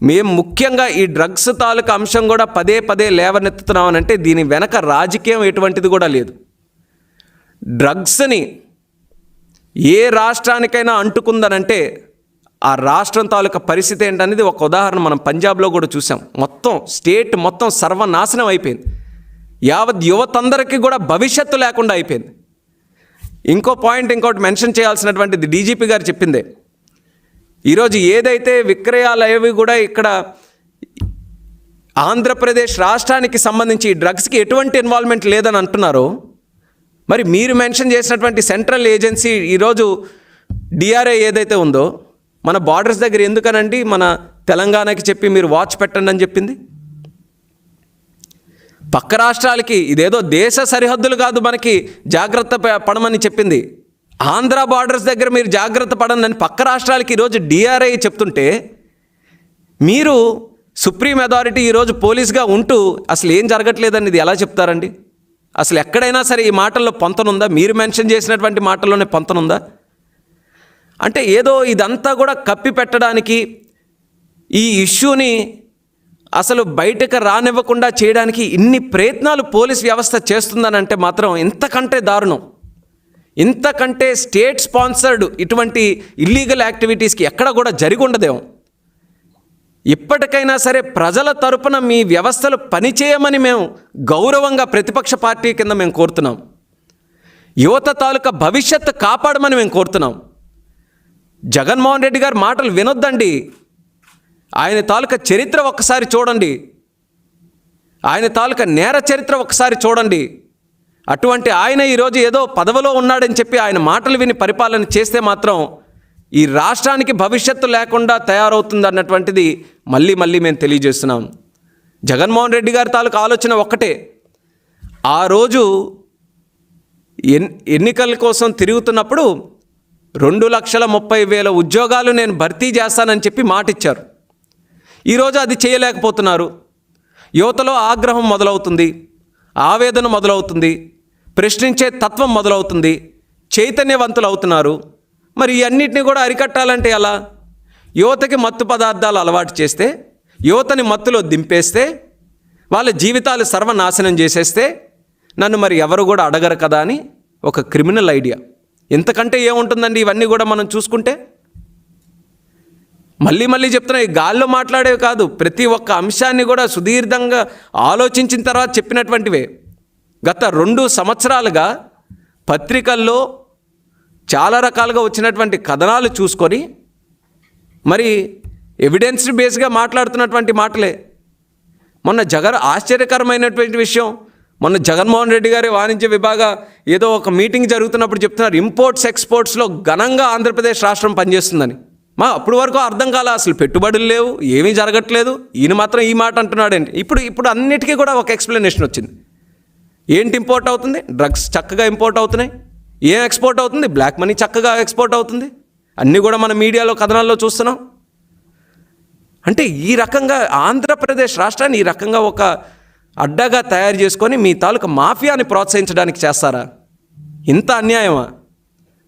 మేము ముఖ్యంగా ఈ డ్రగ్స్ తాలూకా అంశం కూడా పదే పదే లేవనెత్తుతున్నామనంటే దీని వెనక రాజకీయం ఎటువంటిది కూడా లేదు. డ్రగ్స్ని ఏ రాష్ట్రానికైనా అంటుకుందనంటే ఆ రాష్ట్రం తాలూకా పరిస్థితి ఏంటనేది ఒక ఉదాహరణ మనం పంజాబ్లో కూడా చూసాం. మొత్తం స్టేట్ మొత్తం సర్వనాశనం అయిపోయింది. యావత్ యువతందరికీ కూడా భవిష్యత్తు లేకుండా అయిపోయింది. ఇంకోటి మెన్షన్ చేయాల్సినటువంటిది డీజీపీ గారు చెప్పిందే. ఈరోజు ఏదైతే విక్రయాలు అవి కూడా ఇక్కడ ఆంధ్రప్రదేశ్ రాష్ట్రానికి సంబంధించి ఈ డ్రగ్స్కి ఎటువంటి ఇన్వాల్వ్మెంట్ లేదని అంటున్నారో, మరి మీరు మెన్షన్ చేసినటువంటి సెంట్రల్ ఏజెన్సీ ఈరోజు డిఆర్ఐ ఏదైతే ఉందో మన బార్డర్స్ దగ్గర ఎందుకనండి మన తెలంగాణకి చెప్పి మీరు వాచ్ పెట్టండి అని చెప్పింది? పక్క రాష్ట్రాలకి ఇదేదో దేశ సరిహద్దులు కాదు మనకి జాగ్రత్త పడమని చెప్పింది. ఆంధ్ర బార్డర్స్ దగ్గర మీరు జాగ్రత్త పడండి అని పక్క రాష్ట్రాలకి ఈరోజు డిఆర్ఐ చెప్తుంటే మీరు సుప్రీం అథారిటీ ఈరోజు పోలీస్గా ఉంటూ అసలు ఏం జరగట్లేదని ఇది ఎలా చెప్తారండి? అసలు ఎక్కడైనా సరే ఈ మాటల్లో పొంతనుందా? మీరు మెన్షన్ చేసినటువంటి మాటల్లోనే పొంతనుందా? అంటే ఏదో ఇదంతా కూడా కప్పి పెట్టడానికి, ఈ ఇష్యూని అసలు బయటకు రానివ్వకుండా చేయడానికి ఇన్ని ప్రయత్నాలు పోలీస్ వ్యవస్థ చేస్తుందనంటే మాత్రం ఇంతకంటే దారుణం, ఇంతకంటే స్టేట్ స్పాన్సర్డ్ ఇటువంటి ఇల్లీగల్ యాక్టివిటీస్కి ఎక్కడ కూడా జరిగి ఉండదేమో. ఇప్పటికైనా సరే ప్రజల తరపున మీ వ్యవస్థలు పనిచేయమని మేము గౌరవంగా ప్రతిపక్ష పార్టీ కింద మేము కోరుతున్నాం. యువత తాలూకా భవిష్యత్తు కాపాడమని మేము కోరుతున్నాం. జగన్మోహన్ రెడ్డి గారి మాటలు వినొద్దండి. ఆయన తాలూకా చరిత్ర ఒక్కసారి చూడండి, ఆయన తాలూకా నేర చరిత్ర ఒక్కసారి చూడండి. అటువంటి ఆయన ఈరోజు ఏదో పదవిలో ఉన్నాడని చెప్పి ఆయన మాటలు విని పరిపాలన చేస్తే మాత్రం ఈ రాష్ట్రానికి భవిష్యత్తు లేకుండా తయారవుతుంది అన్నటువంటిది మళ్ళీ మేము తెలియజేస్తున్నాం. జగన్మోహన్ రెడ్డి గారి తాలూకా ఆలోచన ఒక్కటే. ఆ రోజు ఎన్నికల కోసం తిరుగుతున్నప్పుడు 2,30,000 ఉద్యోగాలు నేను భర్తీ చేస్తానని చెప్పి మాట ఇచ్చారు. ఈరోజు అది చేయలేకపోతున్నారు. యువతలో ఆగ్రహం మొదలవుతుంది, ఆవేదన మొదలవుతుంది, ప్రశ్నించే తత్వం మొదలవుతుంది, చైతన్యవంతులు అవుతున్నారు. మరి ఇవన్నిటిని కూడా అరికట్టాలంటే ఎలా? యువతకి మత్తు పదార్థాలు అలవాటు చేస్తే, యువతని మత్తులో దింపేస్తే, వాళ్ళ జీవితాలు సర్వనాశనం చేసేస్తే నన్ను మరి ఎవరు కూడా అడగరు కదా అని ఒక క్రిమినల్ ఐడియా. ఎంతకంటే ఏముంటుందండి ఇవన్నీ కూడా మనం చూసుకుంటే? మళ్ళీ చెప్తున్నా, ఈ గాల్లో మాట్లాడేవి కాదు, ప్రతి ఒక్క అంశాన్ని కూడా సుదీర్ఘంగా ఆలోచించిన తర్వాత చెప్పినటువంటివే. గత 2 సంవత్సరాలుగా పత్రికల్లో చాలా రకాలుగా వచ్చినటువంటి కథనాలు చూసుకొని మరి ఎవిడెన్స్ బేస్గా మాట్లాడుతున్నటువంటి మాటలే. ఆశ్చర్యకరమైనటువంటి విషయం, మొన్న జగన్మోహన్ రెడ్డి గారి వాణిజ్య విభాగ ఏదో ఒక మీటింగ్ జరుగుతున్నప్పుడు చెప్తున్నారు ఇంపోర్ట్స్ ఎక్స్పోర్ట్స్లో ఘనంగా ఆంధ్రప్రదేశ్ రాష్ట్రం పనిచేస్తుందని. అప్పటి వరకు అర్థం కాల, అసలు పెట్టుబడులు లేవు, ఏమీ జరగట్లేదు, ఈయన మాత్రం ఈ మాట అంటున్నాడండి. ఇప్పుడు అన్నిటికీ కూడా ఒక ఎక్స్ప్లెనేషన్ వచ్చింది. ఏంటి ఇంపోర్ట్ అవుతుంది? డ్రగ్స్ చక్కగా ఇంపోర్ట్ అవుతున్నాయి. ఏం ఎక్స్పోర్ట్ అవుతుంది? బ్లాక్ మనీ చక్కగా ఎక్స్పోర్ట్ అవుతుంది. అన్నీ కూడా మన మీడియాలో కథనాల్లో చూస్తున్నాం. అంటే ఈ రకంగా ఆంధ్రప్రదేశ్ రాష్ట్రాన్ని ఈ రకంగా ఒక అడ్డాగా తయారు చేసుకొని మీ తాలూకా మాఫియాని ప్రోత్సహించడానికి చేస్తారా? ఇంత అన్యాయమా?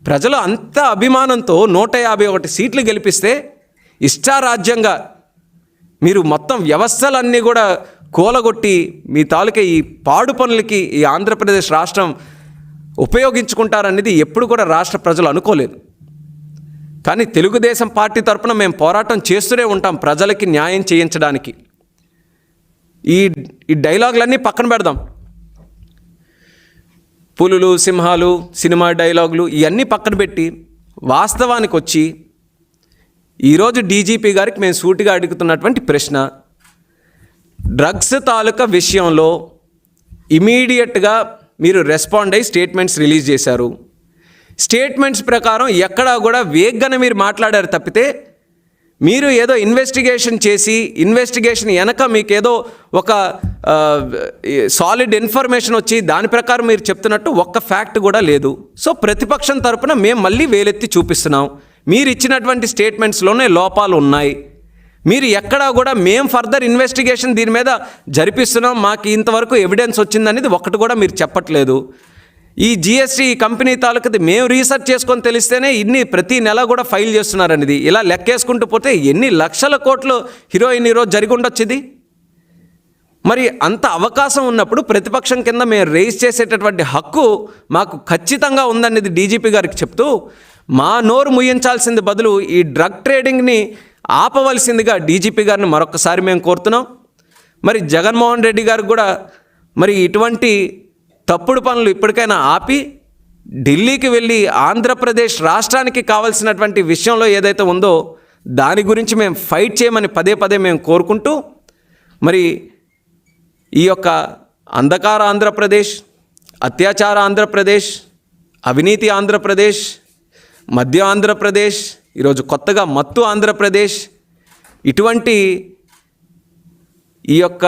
ప్రజలు అంత అభిమానంతో 151 సీట్లు గెలిపిస్తే ఇష్టారాజ్యంగా మీరు మొత్తం వ్యవస్థలన్నీ కూడా కూలగొట్టి మీ తాలూకా ఈ పాడు పనులకి ఈ ఆంధ్రప్రదేశ్ రాష్ట్రం ఉపయోగించుకుంటారనేది ఎప్పుడు కూడా రాష్ట్ర ప్రజలు అనుకోలేదు. కానీ తెలుగుదేశం పార్టీ తరపున మేము పోరాటం చేస్తూనే ఉంటాం ప్రజలకి న్యాయం చేయించడానికి. ఈ ఈ డైలాగులన్నీ పక్కన పెడదాం. పులులు, సింహాలు, సినిమా డైలాగులు ఇవన్నీ పక్కన పెట్టి వాస్తవానికి వచ్చి ఈరోజు డీజీపీ గారికి మేము సూటిగా అడుగుతున్నటువంటి ప్రశ్న, డ్రగ్స్ తాలూకా విషయంలో ఇమీడియట్గా మీరు రెస్పాండ్ అయ్యి స్టేట్మెంట్స్ రిలీజ్ చేశారు. స్టేట్మెంట్స్ ప్రకారం ఎక్కడా కూడా వేగ్గానే మీరు మాట్లాడారు తప్పితే, మీరు ఏదో ఇన్వెస్టిగేషన్ చేసి ఇన్వెస్టిగేషన్ వెనక మీకు ఏదో ఒక సాలిడ్ ఇన్ఫర్మేషన్ వచ్చి దాని ప్రకారం మీరు చెప్తున్నట్టు ఒక్క ఫ్యాక్ట్ కూడా లేదు. సో ప్రతిపక్షం తరపున మేము మళ్ళీ వేలెత్తి చూపిస్తున్నాం, మీరు ఇచ్చినటువంటి స్టేట్మెంట్స్లోనే లోపాలు ఉన్నాయి. మీరు ఎక్కడా కూడా మేము ఫర్దర్ ఇన్వెస్టిగేషన్ దీని మీద జరిపిస్తున్నాం, మాకు ఇంతవరకు ఎవిడెన్స్ వచ్చిందనేది ఒక్కటి కూడా మీరు చెప్పట్లేదు. ఈ జిఎస్టీ కంపెనీ తాలూకది మేము రీసెర్చ్ చేసుకొని తెలిస్తేనే ఇన్ని ప్రతి నెల కూడా ఫైల్ చేస్తున్నారనేది. ఇలా లెక్కేసుకుంటూ పోతే ఎన్ని లక్షల కోట్లు హీరోయిన్ ఈరోజు జరిగి ఉండొచ్చుది. మరి అంత అవకాశం ఉన్నప్పుడు ప్రతిపక్షం కింద మేము రేస్ చేసేటటువంటి హక్కు మాకు ఖచ్చితంగా ఉందనేది డీజీపీ గారికి చెప్తూ, మా నోరు ముయ్యించాల్సింది బదులు ఈ డ్రగ్ ట్రేడింగ్ని ఆపవలసిందిగా డీజీపీ గారిని మరొకసారి మేము కోరుతున్నాం. మరి జగన్మోహన్ రెడ్డి గారికి కూడా మరి ఇటువంటి తప్పుడు పనులు ఇప్పటికైనా ఆపి ఢిల్లీకి వెళ్ళి ఆంధ్రప్రదేశ్ రాష్ట్రానికి కావాల్సినటువంటి విషయంలో ఏదైతే ఉందో దాని గురించి మేము ఫైట్ చేయమని పదే పదే మేము కోరుకుంటూ, మరి ఈ యొక్క అంధకార ఆంధ్రప్రదేశ్, అత్యాచార ఆంధ్రప్రదేశ్, అవినీతి ఆంధ్రప్రదేశ్, మధ్య ఆంధ్రప్రదేశ్, ఈరోజు కొత్తగా మత్తు ఆంధ్రప్రదేశ్, ఇటువంటి ఈ యొక్క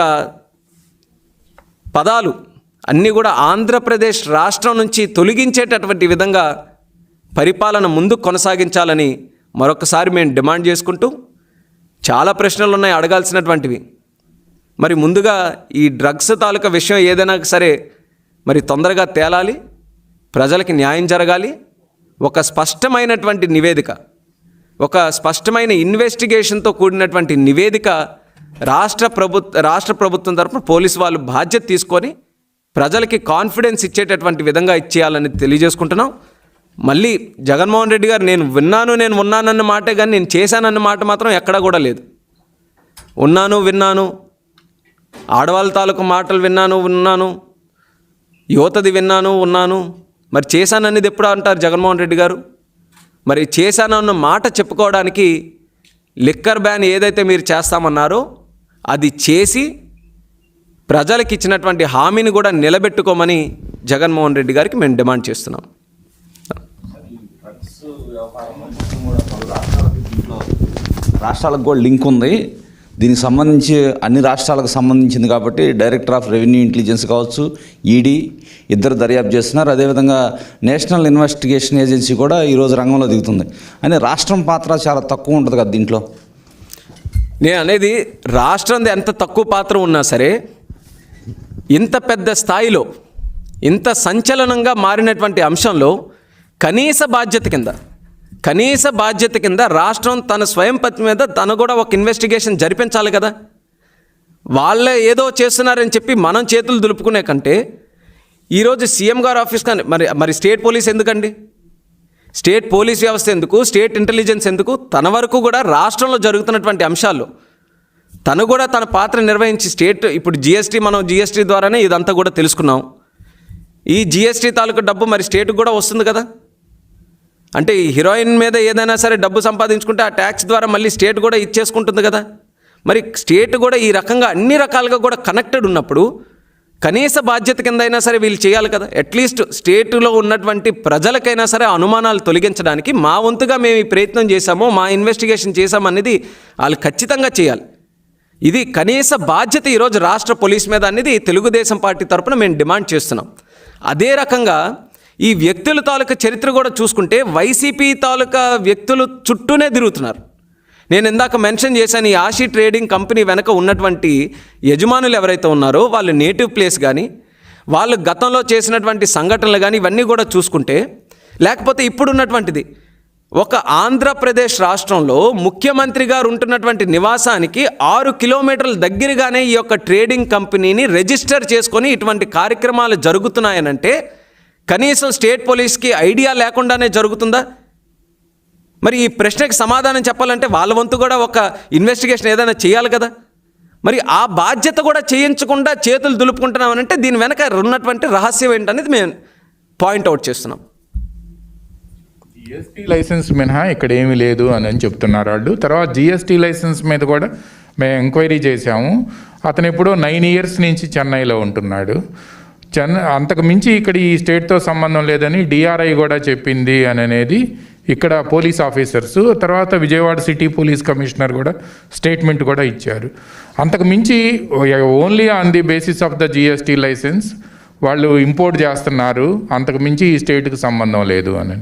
పదాలు అన్నీ కూడా ఆంధ్రప్రదేశ్ రాష్ట్రం నుంచి తొలగించేటటువంటి విధంగా పరిపాలన ముందు కొనసాగించాలని మరొకసారి మేము డిమాండ్ చేసుకుంటూ, చాలా ప్రశ్నలు ఉన్నాయి అడగాల్సినటువంటివి. మరి ముందుగా ఈ డ్రగ్స్ తాలూకా విషయం ఏదైనా సరే మరి తొందరగా తేలాలి, ప్రజలకి న్యాయం జరగాలి. ఒక స్పష్టమైనటువంటి నివేదిక, ఒక స్పష్టమైన ఇన్వెస్టిగేషన్తో కూడినటువంటి నివేదిక రాష్ట్ర ప్రభుత్వం తరపున పోలీసు వాళ్ళు బాధ్యత తీసుకొని ప్రజలకి కాన్ఫిడెన్స్ ఇచ్చేటటువంటి విధంగా ఇచ్చేయాలని తెలియజేసుకుంటున్నాం. మళ్ళీ జగన్మోహన్ రెడ్డి గారు నేను ఉన్నానన్న మాటే కానీ నేను చేశానన్న మాట మాత్రం ఎక్కడా కూడా లేదు. విన్నాను, ఆడవాళ్ళ తాలూకు మాటలు విన్నాను, యువతది ఉన్నాను, మరి చేశాననేది ఎప్పుడు అంటారు జగన్మోహన్ రెడ్డి గారు? మరి చేశానన్న మాట చెప్పుకోవడానికి లిక్కర్ బ్యాన్ ఏదైతే మీరు చేస్తామన్నారో అది చేసి ప్రజలకు ఇచ్చినటువంటి హామీని కూడా నిలబెట్టుకోమని జగన్మోహన్ రెడ్డి గారికి మేము డిమాండ్ చేస్తున్నాం. రాష్ట్రాలకు కూడా లింక్ ఉంది. దీనికి సంబంధించి అన్ని రాష్ట్రాలకు సంబంధించింది కాబట్టి డైరెక్టర్ ఆఫ్ రెవెన్యూ ఇంటెలిజెన్స్ కావచ్చు, ఈడీ ఇద్దరు దర్యాప్తు చేస్తున్నారు. అదేవిధంగా నేషనల్ ఇన్వెస్టిగేషన్ ఏజెన్సీ కూడా ఈరోజు రంగంలో దిగుతుంది. అని రాష్ట్రం పాత్ర చాలా తక్కువ ఉంటుంది కదా దీంట్లో. నేను అనేది రాష్ట్రంది ఎంత తక్కువ పాత్ర ఉన్నా సరే, ఇంత పెద్ద స్థాయిలో ఇంత సంచలనంగా మారినటువంటి అంశంలో కనీస బాధ్యత కింద రాష్ట్రం తన స్వయం పత్తి మీద తను కూడా ఒక ఇన్వెస్టిగేషన్ జరిపించాలి కదా. వాళ్ళే ఏదో చేస్తున్నారని చెప్పి మనం చేతులు దులుపుకునే కంటే ఈరోజు సీఎం గారు ఆఫీస్ కానీ మరి స్టేట్ పోలీస్ ఎందుకండి? స్టేట్ పోలీస్ వ్యవస్థ ఎందుకు? స్టేట్ ఇంటెలిజెన్స్ ఎందుకు? తన వరకు కూడా రాష్ట్రంలో జరుగుతున్నటువంటి అంశాల్లో తను కూడా తన పాత్ర నిర్వహించి ఇప్పుడు జిఎస్టీ ద్వారానే ఇదంతా కూడా తెలుసుకున్నాం. ఈ జిఎస్టీ తాలూకు డబ్బు మరి స్టేట్కి కూడా వస్తుంది కదా. అంటే ఈ హీరోయిన్ మీద ఏదైనా సరే డబ్బు సంపాదించుకుంటే ఆ ట్యాక్స్ ద్వారా మళ్ళీ స్టేట్ కూడా ఇచ్చేసుకుంటుంది కదా. మరి స్టేట్ కూడా ఈ రకంగా అన్ని రకాలుగా కూడా కనెక్టెడ్ ఉన్నప్పుడు కనీస బాధ్యత కింద అయినా సరే వీళ్ళు చేయాలి కదా. అట్లీస్ట్ స్టేట్లో ఉన్నటువంటి ప్రజలకైనా సరే అనుమానాలు తొలగించడానికి మా వంతుగా మేము ఈ ప్రయత్నం చేశామో, మా ఇన్వెస్టిగేషన్ చేశామనేది వాళ్ళు ఖచ్చితంగా చేయాలి. ఇది కనీస బాధ్యత ఈరోజు రాష్ట్ర పోలీస్ మీద అనేది తెలుగుదేశం పార్టీ తరపున మేము డిమాండ్ చేస్తున్నాం. అదే రకంగా ఈ వ్యక్తుల తాలూకా చరిత్ర కూడా చూసుకుంటే వైసీపీ తాలూకా వ్యక్తులు చుట్టూనే తిరుగుతున్నారు. నేను ఇందాక మెన్షన్ చేశాను, ఈ ఆషి ట్రేడింగ్ కంపెనీ వెనక ఉన్నటువంటి యజమానులు ఎవరైతే ఉన్నారో వాళ్ళ నేటివ్ ప్లేస్ కానీ, వాళ్ళు గతంలో చేసినటువంటి సంఘటనలు కానీ ఇవన్నీ కూడా చూసుకుంటే, లేకపోతే ఇప్పుడున్నటువంటిది ఒక ఆంధ్రప్రదేశ్ రాష్ట్రంలో ముఖ్యమంత్రి గారు ఉంటున్నటువంటి నివాసానికి 6 కిలోమీటర్ల దగ్గరగానే ఈ యొక్క ట్రేడింగ్ కంపెనీని రిజిస్టర్ చేసుకొని ఇటువంటి కార్యక్రమాలు జరుగుతున్నాయనంటే కనీసం స్టేట్ పోలీస్కి ఐడియా లేకుండానే జరుగుతుందా? మరి ఈ ప్రశ్నకి సమాధానం చెప్పాలంటే వాళ్ళ వంతు కూడా ఒక ఇన్వెస్టిగేషన్ ఏదైనా చేయాలి కదా. మరి ఆ బాధ్యత కూడా చేయించకుండా చేతులు దులుపుకుంటున్నామనంటే దీని వెనక ఉన్నటువంటి రహస్యం ఏంటనేది మేము పాయింట్అవుట్ చేస్తున్నాం. జిఎస్టీ లైసెన్స్ మినహా ఇక్కడ ఏమీ లేదు అని చెప్తున్నారు వాళ్ళు. తర్వాత జిఎస్టీ లైసెన్స్ మీద కూడా మేము ఎంక్వైరీ చేశాము. అతను ఎప్పుడో 9 years నుంచి చెన్నైలో ఉంటున్నాడు. అంతకు మించి ఇక్కడ ఈ స్టేట్తో సంబంధం లేదని డిఆర్ఐ కూడా చెప్పింది అనేది ఇక్కడ పోలీస్ ఆఫీసర్స్, తర్వాత విజయవాడ సిటీ పోలీస్ కమిషనర్ కూడా స్టేట్మెంట్ కూడా ఇచ్చారు. అంతకు మించి only on the basis of the GST licence వాళ్ళు ఇంపోర్ట్ చేస్తున్నారు, అంతకు మించి ఈ స్టేట్కి సంబంధం లేదు అని.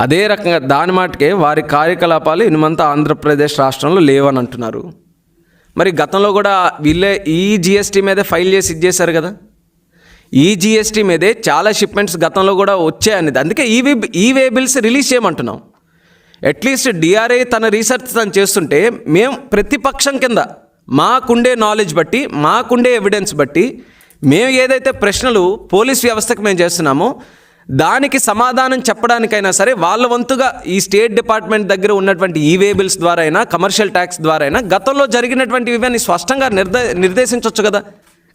అదే రకంగా దాని మాటకే వారి కార్యకలాపాలు ఇనుమంతా ఆంధ్రప్రదేశ్ రాష్ట్రంలో లేవని అంటున్నారు. మరి గతంలో కూడా వీళ్ళే ఈ జిఎస్టీ మీదే ఫైల్ చేసి ఇచ్చేశారు కదా. ఈ జిఎస్టీ మీదే చాలా షిప్మెంట్స్ గతంలో కూడా వచ్చాయనేది, అందుకే ఈ వే బిల్స్ రిలీజ్ చేయమంటున్నాం. అట్లీస్ట్ డిఆర్ఐ తన రీసెర్చ్ తను చేస్తుంటే మేము ప్రతిపక్షం కింద మాకుండే నాలెడ్జ్ బట్టి, మాకుండే ఎవిడెన్స్ బట్టి మేము ఏదైతే ప్రశ్నలు పోలీస్ వ్యవస్థకు మేము చేస్తున్నామో దానికి సమాధానం చెప్పడానికైనా సరే వాళ్ళ వంతుగా ఈ స్టేట్ డిపార్ట్మెంట్ దగ్గర ఉన్నటువంటి ఈ వే బిల్స్ ద్వారా అయినా, కమర్షియల్ ట్యాక్స్ ద్వారా అయినా గతంలో జరిగినటువంటి ఇవన్నీ స్పష్టంగా నిర్దేశించవచ్చు కదా.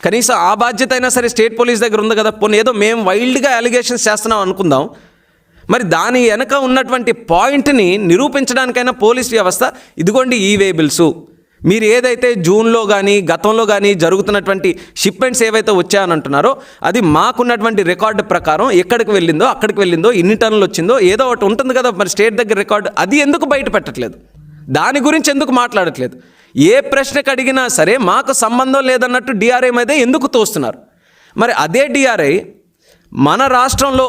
కనీసం ఆ బాధ్యత అయినా సరే స్టేట్ పోలీస్ దగ్గర ఉంది కదా. పోనీ ఏదో మేము వైల్డ్గా అలిగేషన్స్ చేస్తున్నాం అనుకుందాం, మరి దాని వెనక ఉన్నటువంటి పాయింట్ని నిరూపించడానికైనా పోలీస్ వ్యవస్థ ఇదిగోండి ఈ వే బిల్సు, మీరు ఏదైతే జూన్లో కానీ గతంలో కానీ జరుగుతున్నటువంటి షిప్మెంట్స్ ఏవైతే వచ్చాయని అంటున్నారో అది మాకున్నటువంటి రికార్డు ప్రకారం ఎక్కడికి వెళ్ళిందో అక్కడికి వెళ్ళిందో ఎన్ని టన్నులు వచ్చిందో ఏదో ఒకటి ఉంటుంది కదా మరి స్టేట్ దగ్గర రికార్డు, అది ఎందుకు బయట పెట్టట్లేదు? దాని గురించి ఎందుకు మాట్లాడట్లేదు? ఏ ప్రశ్నకు అడిగినా సరే మాకు సంబంధం లేదన్నట్టు డిఆర్ఐ మీదే ఎందుకు తోస్తున్నారు? మరి అదే డిఆర్ఐ మన రాష్ట్రంలో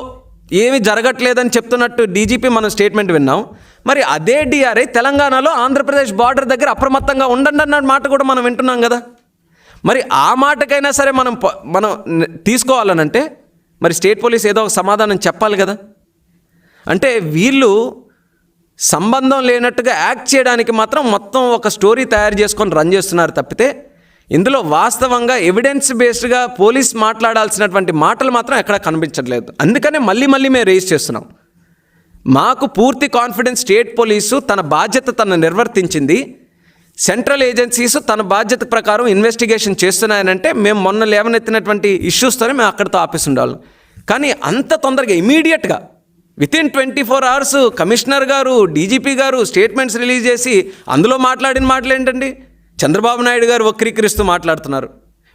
ఏమి జరగట్లేదని చెప్తున్నట్టు డీజీపీ మనం స్టేట్మెంట్ విన్నాం. మరి అదే డిఆర్ఐ తెలంగాణలో ఆంధ్రప్రదేశ్ బార్డర్ దగ్గర అప్రమత్తంగా ఉండండి అన్న మాట కూడా మనం వింటున్నాం కదా. మరి ఆ మాటకైనా సరే మనం తీసుకోవాలనంటే మరి స్టేట్ పోలీస్ ఏదో ఒక సమాధానం చెప్పాలి కదా. అంటే వీళ్ళు సంబంధం లేనట్టుగా యాక్ట్ చేయడానికి మాత్రం మొత్తం ఒక స్టోరీ తయారు చేసుకొని రన్ చేస్తున్నారు తప్పితే ఇందులో వాస్తవంగా ఎవిడెన్స్ బేస్డ్గా పోలీస్ మాట్లాడాల్సినటువంటి మాటలు మాత్రం ఎక్కడ కనిపించట్లేదు. అందుకనే మళ్ళీ మేము రేజ్ చేస్తున్నాం. మాకు పూర్తి కాన్ఫిడెన్స్ స్టేట్ పోలీసు తన బాధ్యత తను నిర్వర్తించింది, సెంట్రల్ ఏజెన్సీస్ తన బాధ్యత ప్రకారం ఇన్వెస్టిగేషన్ చేస్తున్నాయనంటే మేము మొన్న లేవనెత్తినటువంటి ఇష్యూస్తోనే మేము అక్కడితో ఆపేసి ఉండాలి. కానీ అంత తొందరగా ఇమీడియట్గా వితిన్ 24 hours కమిషనర్ గారు, డీజీపీ గారు స్టేట్మెంట్స్ రిలీజ్ చేసి అందులో మాట్లాడిన మాటలు ఏంటండి? చంద్రబాబు నాయుడు గారు వక్రీకరిస్తూ మాట్లాడుతున్నారు.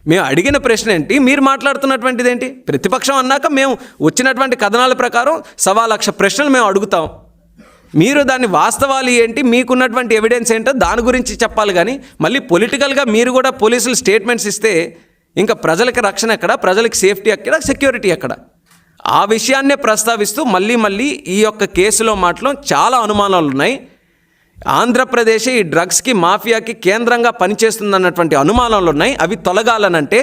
మేము అడిగిన ప్రశ్న ఏంటి, మీరు మాట్లాడుతున్నటువంటిది ఏంటి? ప్రతిపక్షం అన్నాక మేము వచ్చినటువంటి కథనాల ప్రకారం 1,00,000 ప్రశ్నలు మేము అడుగుతాం. మీరు దాన్ని వాస్తవాలు ఏంటి, మీకున్నటువంటి ఎవిడెన్స్ ఏంటో దాని గురించి చెప్పాలి. కానీ మళ్ళీ పొలిటికల్గా మీరు కూడా పోలీసులు స్టేట్మెంట్స్ ఇస్తే ఇంకా ప్రజలకి రక్షణ ఎక్కడ, ప్రజలకి సేఫ్టీ ఎక్కడ, సెక్యూరిటీ ఎక్కడ? ఆ విషయాన్నే ప్రస్తావిస్తూ మళ్ళీ ఈ యొక్క కేసులో మాటలో చాలా అనుమానాలు ఉన్నాయి. ఆంధ్రప్రదేశ్ ఈ డ్రగ్స్కి మాఫియాకి కేంద్రంగా పనిచేస్తుందన్నటువంటి అనుమానాలు ఉన్నాయి. అవి తొలగాలనంటే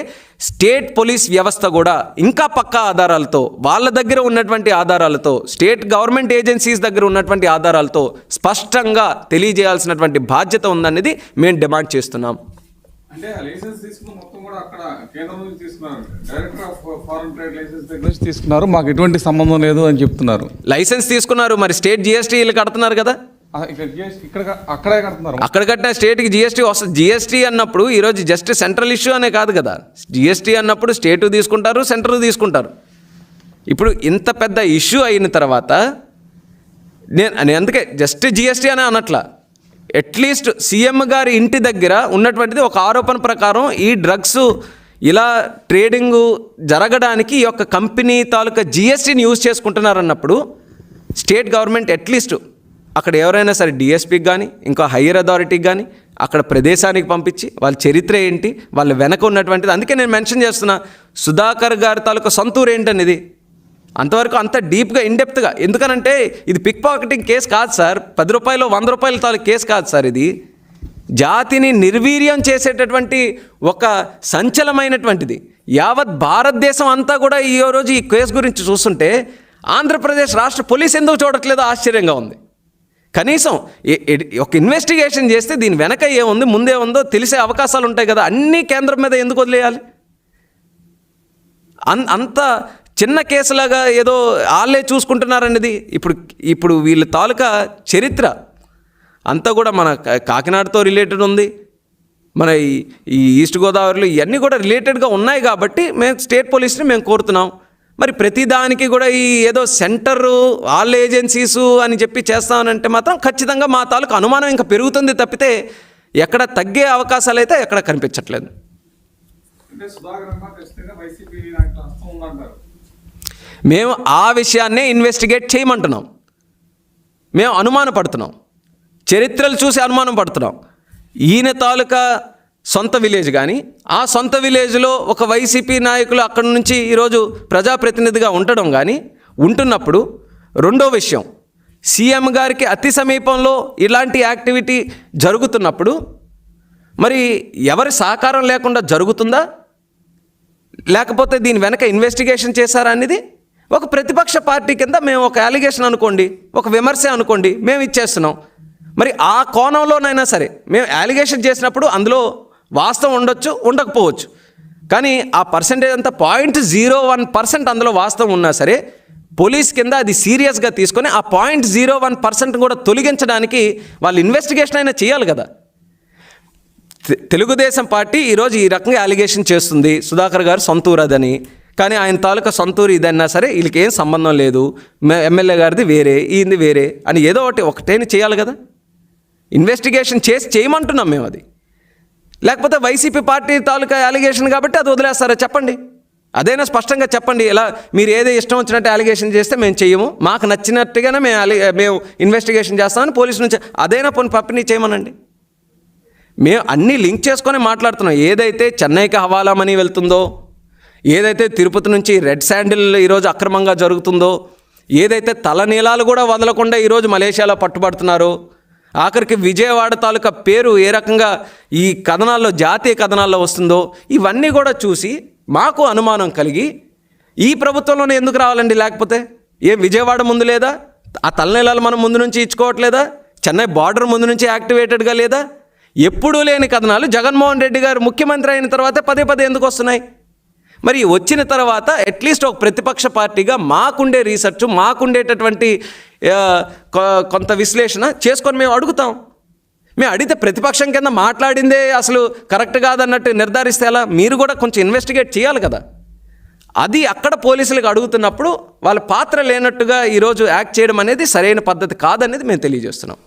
స్టేట్ పోలీస్ వ్యవస్థ కూడా ఇంకా పక్కా ఆధారాలతో, వాళ్ళ దగ్గర ఉన్నటువంటి ఆధారాలతో, స్టేట్ గవర్నమెంట్ ఏజెన్సీస్ దగ్గర ఉన్నటువంటి ఆధారాలతో స్పష్టంగా తెలియజేయాల్సినటువంటి బాధ్యత ఉందనేది మేము డిమాండ్ చేస్తున్నాం. అంటే లైసెన్స్ తీసుకున్న మొత్తం కూడా అక్కడ కేంద్రం నుంచి తీసుకున్నారు, director of foreign trade licence దగ్గర నుంచి తీసుకున్నారు, మాకు ఎటువంటి సంబంధం లేదు అని చెప్తున్నారు. లైసెన్స్ తీసుకున్నారు, మరి స్టేట్ జిఎస్టీలు కడుతున్నారు కదా. ఇక్కడ అక్కడే కడుతున్నారు. అక్కడ కట్టిన స్టేట్కి జిఎస్టీ వస్తుంది. జిఎస్టీ అన్నప్పుడు ఈరోజు జస్ట్ సెంట్రల్ ఇష్యూ అనే కాదు కదా. జిఎస్టీ అన్నప్పుడు స్టేటు తీసుకుంటారు, సెంట్రల్ తీసుకుంటారు. ఇప్పుడు ఇంత పెద్ద ఇష్యూ అయిన తర్వాత నేను అందుకే జస్ట్ జిఎస్టీ అనే అనట్లా, అట్లీస్ట్ సీఎం గారి ఇంటి దగ్గర ఉన్నటువంటిది ఒక ఆరోపణ ప్రకారం ఈ డ్రగ్స్ ఇలా ట్రేడింగు జరగడానికి ఈ యొక్క కంపెనీ తాలూకా జిఎస్టీని యూజ్ చేసుకుంటున్నారన్నప్పుడు స్టేట్ గవర్నమెంట్ అట్లీస్ట్ అక్కడ ఎవరైనా సరే డిఎస్పీకి కానీ ఇంకా హయ్యర్ అథారిటీకి కానీ అక్కడ ప్రదేశానికి పంపించి వాళ్ళ చరిత్ర ఏంటి, వాళ్ళ వెనక ఉన్నటువంటిది. అందుకే నేను మెన్షన్ చేస్తున్నా, సుధాకర్ గారి తాలూకా సొంతూరు ఏంటనేది అంతవరకు అంత డీప్గా ఇన్డెప్త్గా. ఎందుకనంటే ఇది పిక్ పాకెటింగ్ కేసు కాదు సార్, 10 రూపాయలు 100 రూపాయల తాలూకు కేసు కాదు సార్. ఇది జాతిని నిర్వీర్యం చేసేటటువంటి ఒక సంచలమైనటువంటిది. యావత్ భారతదేశం అంతా కూడా ఈ రోజు ఈ కేసు గురించి చూస్తుంటే ఆంధ్రప్రదేశ్ రాష్ట్ర పోలీస్ ఎందుకు చూడట్లేదో ఆశ్చర్యంగా ఉంది. కనీసం ఒక ఇన్వెస్టిగేషన్ చేస్తే దీని వెనక ఏముంది, ముందే ఉందో తెలిసే అవకాశాలు ఉంటాయి కదా. అన్నీ కేంద్రం మీద ఎందుకు వదిలేయాలి? అంత చిన్న కేసులాగా ఏదో వాళ్ళే చూసుకుంటున్నారనేది. ఇప్పుడు వీళ్ళ తాలూకా చరిత్ర అంతా కూడా మన కాకినాడతో రిలేటెడ్ ఉంది. మన ఈ ఈస్ట్ గోదావరిలో ఇవన్నీ కూడా రిలేటెడ్గా ఉన్నాయి కాబట్టి మేము స్టేట్ పోలీస్ని మేము కోరుతున్నాం. మరి ప్రతిదానికి కూడా ఈ ఏదో సెంటరు ఆల్ ఏజెన్సీసు అని చెప్పి చేస్తామనంటే మాత్రం ఖచ్చితంగా మా తాలూకు అనుమానం ఇంకా పెరుగుతుంది తప్పితే ఎక్కడ తగ్గే అవకాశాలు అయితే ఎక్కడ కనిపించట్లేదు. అంటే సుధాకర్ అన్న ఖచ్చితంగా వైసీపీ నాయకుల హస్తం ఉందంటారు. మేము ఆ విషయాన్నే ఇన్వెస్టిగేట్ చేయమంటున్నాం. మేము అనుమానపడుతున్నాం, చరిత్రలు చూసి అనుమానం పడుతున్నాం. ఈయన తాలూకా సొంత విలేజ్ కానీ ఆ సొంత విలేజ్లో ఒక వైసీపీ నాయకులు అక్కడి నుంచి ఈరోజు ప్రజాప్రతినిధిగా ఉండడం కానీ ఉంటున్నప్పుడు, రెండో విషయం సీఎం గారికి అతి సమీపంలో ఇలాంటి యాక్టివిటీ జరుగుతున్నప్పుడు మరి ఎవరి సహకారం లేకుండా జరుగుతుందా, లేకపోతే దీని వెనక ఇన్వెస్టిగేషన్ చేశారా అనేది ఒక ప్రతిపక్ష పార్టీ కింద మేము ఒక అలిగేషన్ అనుకోండి, ఒక విమర్శ అనుకోండి, మేము ఇచ్చేస్తున్నాం. మరి ఆ కోణంలోనైనా సరే మేము అలిగేషన్ చేసినప్పుడు అందులో వాస్తవం ఉండొచ్చు, ఉండకపోవచ్చు. కానీ ఆ పర్సెంటేజ్ అంతా 0.01% అందులో వాస్తవం ఉన్నా సరే పోలీస్ కింద అది సీరియస్గా తీసుకొని ఆ 0.01% కూడా తొలగించడానికి వాళ్ళు ఇన్వెస్టిగేషన్ అయినా చేయాలి కదా. తెలుగుదేశం పార్టీ ఈరోజు ఈ రకంగా అలిగేషన్ చేస్తుంది, సుధాకర్ గారు సొంతూరు అదని. కానీ ఆయన తాలూకా సొంతూరు ఇదన్నా సరే వీళ్ళకి ఏం సంబంధం లేదు, ఎమ్మెల్యే గారిది వేరే, ఈయనది వేరే అని ఏదో ఒకటేని చేయాలి కదా. ఇన్వెస్టిగేషన్ చేయమంటున్నాం మేము అది. లేకపోతే వైసీపీ పార్టీ తాలూకా అలిగేషన్ కాబట్టి అది వదిలేస్తారా చెప్పండి. అదైనా స్పష్టంగా చెప్పండి. ఇలా మీరు ఏదో ఇష్టం వచ్చినట్టు అలిగేషన్ చేస్తే మేము చెయ్యము, మాకు నచ్చినట్టుగానే మేము ఇన్వెస్టిగేషన్ చేస్తామని పోలీసు నుంచి అదైనా పంపిణీ చేయమనండి. మేము అన్నీ లింక్ చేసుకొని మాట్లాడుతున్నాం. ఏదైతే చెన్నైకి హవాలా మనీ వెళ్తుందో, ఏదైతే తిరుపతి నుంచి రెడ్ శాండిల్ ఈరోజు అక్రమంగా జరుగుతుందో, ఏదైతే తలనీలాలు కూడా వదలకుండా ఈరోజు మలేషియాలో పట్టుబడుతున్నారో, ఆఖరికి విజయవాడ తాలూకా పేరు ఏ రకంగా ఈ కథనాల్లో, జాతీయ కథనాల్లో వస్తుందో, ఇవన్నీ కూడా చూసి మాకు అనుమానం కలిగి ఈ ప్రభుత్వంలోనే ఎందుకు రావాలండి? లేకపోతే విజయవాడ ముందు లేదా? ఆ తలనీలాలు మనం ముందు నుంచి ఇచ్చుకోవట్లేదా? చెన్నై బార్డర్ ముందు నుంచి యాక్టివేటెడ్గా లేదా? ఎప్పుడూ లేని కథనాలు జగన్మోహన్ రెడ్డి గారు ముఖ్యమంత్రి అయిన తర్వాత పదే ఎందుకు వస్తున్నాయి? మరి వచ్చిన తర్వాత అట్లీస్ట్ ఒక ప్రతిపక్ష పార్టీగా మాకుండే రీసెర్చ్, మాకుండేటటువంటి కొంత విశ్లేషణ చేసుకొని మేము అడుగుతాం. మేము అడిగితే ప్రతిపక్షం కింద మాట్లాడిందే అసలు కరెక్ట్ కాదన్నట్టు నిర్ధారిస్తే ఎలా? మీరు కూడా కొంచెం ఇన్వెస్టిగేట్ చేయాలి కదా. అది అక్కడ పోలీసులకు అడుగుతున్నప్పుడు వాళ్ళ పాత్ర లేనట్టుగా ఈరోజు యాక్ట్ చేయడం అనేది సరైన పద్ధతి కాదనేది మేము తెలియజేస్తున్నాం.